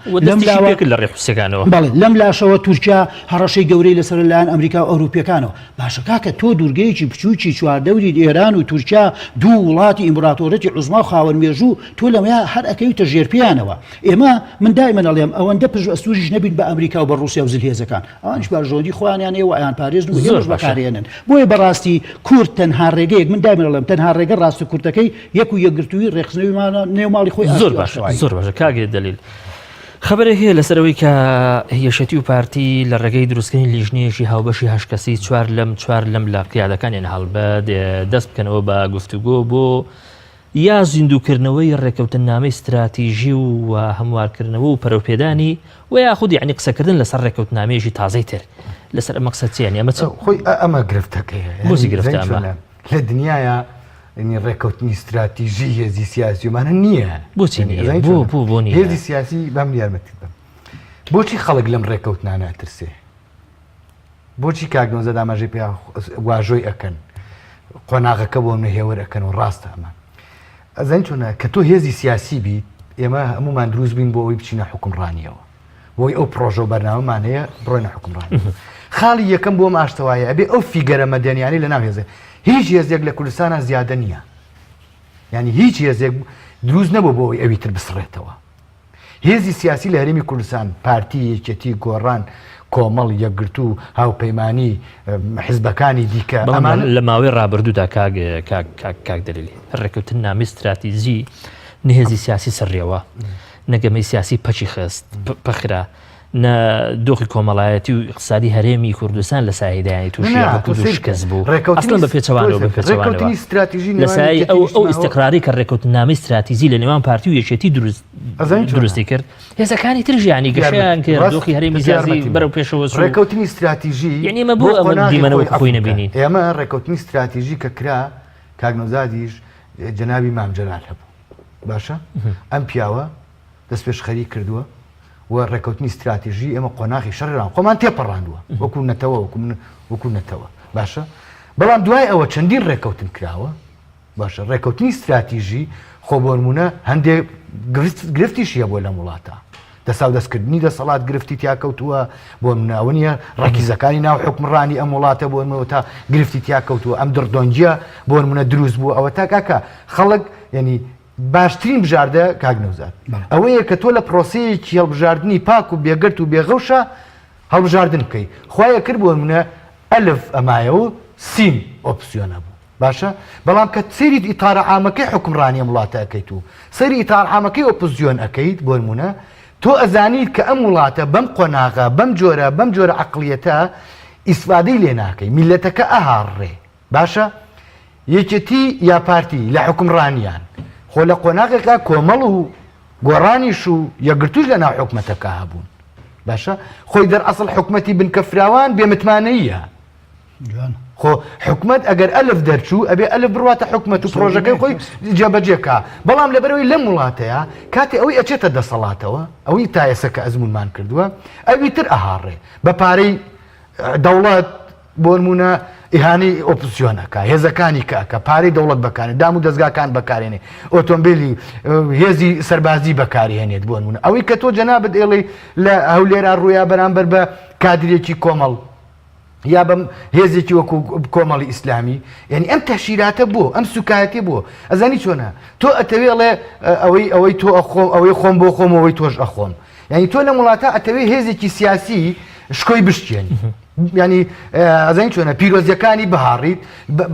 لەم لاشەوە تورکیا هەڕەشەی گەورەی لەسەر لایەن ئەمریکا و ئەوروپیەکانەوە باشە کاکە تۆ دوورگەیەکی بچووکی چواردەوری ئێران و تورکیا دوو وڵاتی ئیمپراتۆرەتی عوزما و خاوەنمێژوو تۆ لەمەیە هەر ئەکەویتە ژێرپیانەوە ئێمە من دایمەن ئەڵێم ئەوەندە پشت ئەستوریش نەبین بە ئەمریکا و بە ڕوسیا و زلهێزەکان باژۆدی خۆیان ێ و ئەیان پارێزن و هێمش بەکارێنن بۆیە بەڕاستی کورد تەنها ڕێگەیەک من دایمەن ئەڵێم تەنها ڕێگە ڕاست و کورتەکەی یەک و یەکگرتووی ڕێخستنەوەیمانە نێوماڵی خۆی زۆر باشە کاگێ دەلیل خبرێک هەیە لەسەرەوەی کە هێشەتی و پارتی لە ڕێگەی دروستکردنی لیژنەیەکی هاوبەشی هەشکەسی چوار لەم لە قیادەکانیان هەڵبە دەست بکەنەوە بە گفتوگۆ بۆ یا زیندووکردنەوەی ڕێکەوتنامەی استراتیژی و هەموارکردنەوە و پەرەوپێدانی و یاخودی یعنی قسەکردن لەسەر ڕێکەوتنامەیەکی تازەی تر لەسەر ئەمە قسەچیانی ئەمە خۆی ئەمە گرفتەکەیە بۆزی گرفتە لە دنیاە ڕێکەوتنی استراتیژی هێزی سیاسیمانە نییە بۆچی بۆ هێزی سیاسی بەم یارمەتی بم بۆچی خەڵک لەم ڕێکەوتنانە ترسێ بۆچی کاگنۆزە داماژەی پێ واژۆی ئەکەن قۆناغەکە بۆ منە هێوەر ئەکەن و ڕاستە ئەمە ئەزەن چۆنە کە تۆ هێزی سیاسی بیت ئێمە هەمومان دروست بین بۆ ئەوی بچینە حکومڕانیەوە بۆی ئەو پرۆژە و بەرنامەمانەیە بڕۆینە حکومڕانی خاڵی یەکەم بۆ ماشتەوایە ئەبێ ئەو فیگەرە مەدەنیانی لە ناو هێزە هیچ هێزێک لە کوردستانە زیادە نییە یعنی هیچ هێزێک دروست نەبوو بۆ ئەوی ئەوی تر بسڕێتەوە هێزی سیاسی لە هەرێمی کوردستان پارتی یەکێتی گۆڕان کۆمەڵ یەکگرتو و هاوپەیمانی حیزبەکانی دیکە ئەمان لە ماوەی ڕابردوودا کاک دەلیلی ڕێکەوتن نامی استراتیژی نهێزی سیاسی سەرڕێوە نەگەمەی سیاسی پەچی خست پەخرا نە دۆخی کۆمەڵایەتی و اقتصادی هەرێمی کوردستان لە ساهێدایانی تووشی کەس بوو ئەسڵەن بە پێچەوانەوە بە پێچەوانەوە لەسایی ئەو ئیستقراری کە ڕێکەوتنامەی استراتیژی لە نێوان پارتی و یەکێتی دروستی کرد هێزەکانی ترژیانی گەشیان کرد دۆخی هەرێمی سیاسی بەرەو پێشەوە ڕێکەوتنی استراتیژی یعنی ئێمە بۆ ئەمە دیمەنەوەی خۆی نەبینین ئێمە ڕێکەوتنی استراتیژی کە کرا کاگنۆزادیش جەنابی مام جەلال هەبوو باشە ئەم پیاوە دەست پێش خەری کردووە و ڕێکەوتنی استراتیژی ئێمە قۆناغی شەڕێران خۆمان تێپەڕاندووە وەکو نەتەوە وەکو نەتەوە باشە بەڵام دوای ئەوە چەندین ڕێکەوتن کراوە باشە ڕێکەوتنی استراتیژی خۆ بۆ نمونە هەندێک گرفتیشیە بۆ لەم وڵاتە دەسا و دەستکردنی دەسەڵات گرفتی تیا کەوتووە بۆ مناوە نیە ڕەکیزەکانی ناو حکمڕانی ئەم وڵاتە بۆ نمەوە تا گرفتی تیا کەوتووە ئەم دڕدۆنجیە بۆ نمونە دروست بوو ئەوە تا کاکە خەڵک ینی باشترین بژاردە کاک نەوزاد ئەوەیە کە تۆ لە پرۆسەیەکی هەڵبژاردننی پاک و بێگرت و بێغەوشە هەڵبژاردن بکەیت خۆیە کرد بۆ منە ئەلف ئەمایە و سین ئۆپسیۆنە بوو باشە بەڵام کە سەیری ئیتارە عامەکەی حکمڕانی وڵاتە ئەەکەیت و سەیری ئیتار عامەکەی ئۆپۆزیۆن ئەەکەیت بۆ نمونە تۆ ئەزانیت کە ئەم وڵاتە بەم قۆناغا بەم جۆرە عەقڵیەتە ئیسفادەی لێ ناکەی میلەتەکە ئەهاڕێ باشە یەکێتی یا پارتی لە حکمڕانیان خۆ لە قۆناغێکا کۆمەڵ و گۆڕانیش و یەکگرتوش لە ناو حکومەتەکە هەبوون باشە خۆی دەرئەسڵ حکومەتی بنکەفراوان بێمتمانەییە خۆ حکومت ئەگەر ئەلف دەرچوو ئەبێ ئەلف بڕاتە حکومەت و پرۆژەکەی خۆی جێبەجێکە بەڵام لەبەرەوەی لەم وڵاتەیە کاتێ ئەوەی ئەچێتە دەسەڵاتەوە ئەوەی تایەسە کە ئەزمونمان کردووە ئەوی تر ئەهاڕێ بە پارەی دەوڵەت بۆ نمونە ئیهانەی ئۆپۆزیۆنەکە هێزەکانی کە پارەی دەوڵەت بەکارێت دام و دەستگاکان بەکارێنێ ئۆتۆمبیلی هێزی سەربازی بەکارهێنێت بۆ نمونە ئەوەی کە تۆ جەنابەت ئێڵێ لە هەولێرا ڕوویا بەرامبەر بە کادرێکی کۆمەڵ یا بەم هێزێکی وەکو کۆمەڵی ئیسلامی یعنی ئەم تەشیراتە بۆ ئەم سوکایەتی بۆ ئەزانی چۆنە تۆ ئەتەوێڵێ ئەوەی تۆ ئەخۆم ئەوەی خۆم بۆ خۆم ئەوەی تۆش ئەخۆم یعنی تۆ لە وڵاتە ئەتەوێ هێزێکی سیاسی شکۆی بشتێنی ینی ئەزانی چۆنە پیرۆزیەکانی بەهاڕیت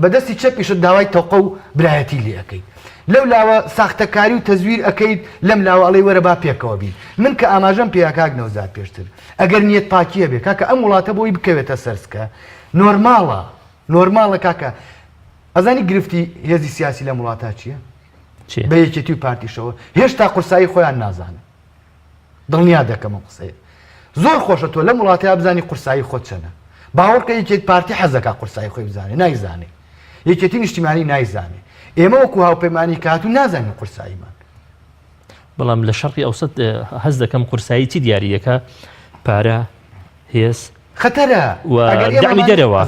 بەدەستی چەپیشت داوای تەوقە و برایەتی لێ ئەەکەیت لەو لاوە ساختەکاری و تەزویر ئەەکەیت لەم لاوە ئەڵێ وەرە با پێکەوە بین من کە ئاماژەم پێیا کاک نەوزاد پێشتر ئەگەر نیەت پاکیە بێ کاکە ئەم وڵاتە بۆی بکەوێتە سەرسکە نۆرماڵە کاکە ئەزانی گرفتی هێزی سیاسی لەم وڵاتە چییە؟ بە یەکێتی و پارتیشەوە هێشتا قورسایی خۆیان نازانن دڵنیا دەکەم قسەیە زۆر خۆشە تۆ لەم وڵاتەیە بزانی قورسایی خۆت چەنە باوەڕکە یەکێت پارتی حەزەکە قورسایی خۆی بزانێ نایزانێ یەکێتی نیشتیمانی نایزانێ ئێمە وەکو هاوپەیمانی کات و نازانین قورساییمان بەڵام لە شەرقی ئەوسەد هەز دەکەم قورسایی چی دیاریەکە پارە هێز خەتەرە دامی دەرەوە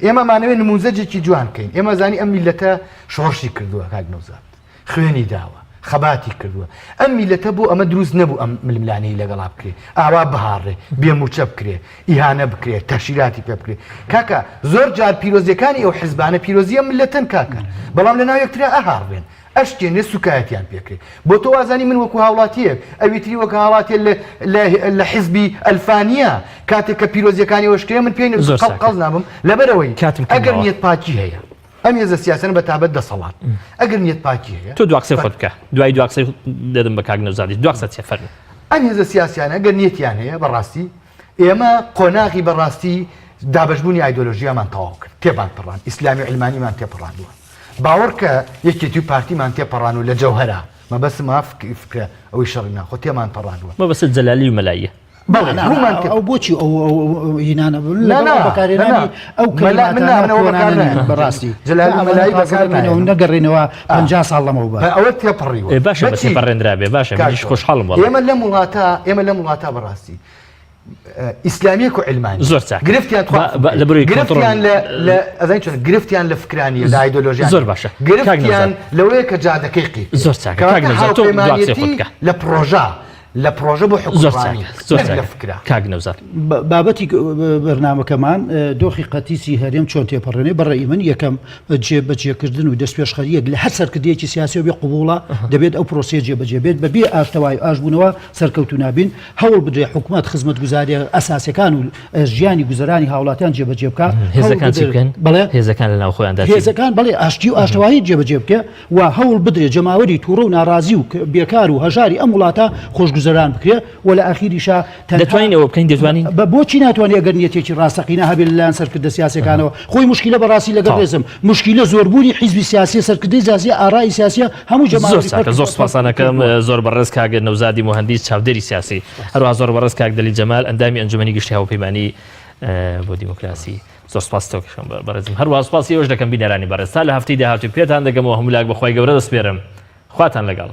ئێمەمانەوێت نموزەجێکی جوان بکەین ئێمە زانی ئەم میلەتە شۆڕشی کردووە کاک نەوزاد خوێنی داوە خەباتی کردووە ئەم میلەتە بۆ ئەمە دروست نەبوو ئەم ململانەی لەگەڵا بکرێ ئاوا بەهاڕێ بێموچە بکرێ ئیهانە بکرێت تەشیراتی پێ بکرێت کاکە زۆر جار پیرۆزیەکانی ئەو حیزبانە پیرۆزیە ملەتەن کاکە بەڵام لەناو یەکترا ئەهاڕێن ئەشتێنێ سوکایەتیان پێکرێت بۆ تۆ وازانی من وەکو هاوڵاتیەک ئەویتری وەکە هاوڵاتیە لە حیزبی ئەلفانیە کاتێک کە پیرۆزیەکانی وەشکرێ من پێی قەڵ نابم لەبەرەوەی ئەگەر نیەت پاکی هەیە ئەم هێزە سیاسەن بە تابەت دەسەڵات ئەگەر نیەت پاکی هەیە تۆ دواقسەی خۆت بکە دوای دواقسەی دەدەم بە کاک نەوزادی دواقسە چێ فەرموو ئەم هێزە سیاسیانە ئەگەر نیەتیان هەیە بەڕاستی ئێمە قۆناغی بەڕاستی دابەشبوونی ئایدۆلۆژیامان تەواو کرد تێبان پڕان ئیسلامی علمانیمان تێپەڕاندووە باوەڕکە یەکێتی و پارتیمان تێپەڕان و لە جەوهەرا مەبەسم فکرە ئەوەی شەڕی ناخۆ تێمان پەڕاندووە مەبەست جەلالی و مەلایە ئەو بۆچی ئەو هینانە بەکارێنانی ئەو بەڕاستی نەگەڕێنەوە 50 ساڵ لەمەوە ئەوە تێپەڕیوە باشە بەسی پەڕێنرابێ باشە منیش خۆشحاڵم ئێمە لەم وڵاتە بەڕاستی ئیسلامیەک و علمانی زۆر چاک گرفتیان لە فکرانی لە ئایدۆلۆژیان زۆر باشە گرفتیان لەوەیە کە جادەکەی قی زۆر چاک کاک نەوزاد تۆ دواقسەی خۆت بکە لە پرۆژە بۆ حکومڕانی زۆر کاک نەوزاد بابەتی بەرنامەکەمان دۆخی قەتیسی هەرێم چۆن تێپەڕێنێ بەڕێی من یەکەم جێبەجێکردن و دەستپێشخەریەک لە هەر سەرکردەیەکی سیاسی و بێ قوبوڵە دەبێت ئەو پرۆسیە جێبەجێ بێت بەبێ ئاشتەوای ئاشبوونەوە سەرکەوتو نابین هەوڵ بدرێ حکوومەت خزمەتگوزاریە ئەساسیەکان و ژیانی گوزەرانی هاوڵاتیان جێبەجێ بکە هێزەکان چی بکەن بەڵێ هێزەکان لە ناو خۆیاندا هێزەکان بڵێ ئاشتی و ئاشتەوایی جێبەجێ بکە و هەوڵ بدرێ جەماوەری تووڕە و ناڕازی و بێکار و هەژاری ئەم وڵاتە خۆشگوزەران بکرێ و لە ئاخیریشا دەتوانین ئەوە بکەین دەتوانین بۆچی ناتوانێت ئەگەر نیەتێکی ڕاستەقینە هەبێت لەلایەن سەرکردە سیاسەکانەوە خۆی مشکلە بەڕاستی لەگەڵ ڕێزم مشکلە زۆربوونی حیزبی سیاسی سەرکردەی سیاسی ئارایی سیاسیە هەموو جەماعەت زۆر سپاسانەکەم زۆر بەڕێز کاک نەوزادی مهندس چاودێری سیاسی هەروەها زۆر بەڕێز کاک دەلی جەمال ئەندامی ئەنجومەنی گشتی هاوپەیمانی بۆ دیموکراسی زۆر سپاس تۆکەشم بەڕێزم هەروەها سپاسی ئەوش دەکەم بینەرانی بەڕێز تا لە هەفتەی داهاتوو پێتان دەگەمەوە هەموو لاک بەخوای گەورە دەسپێرم خواتان لەگەڵ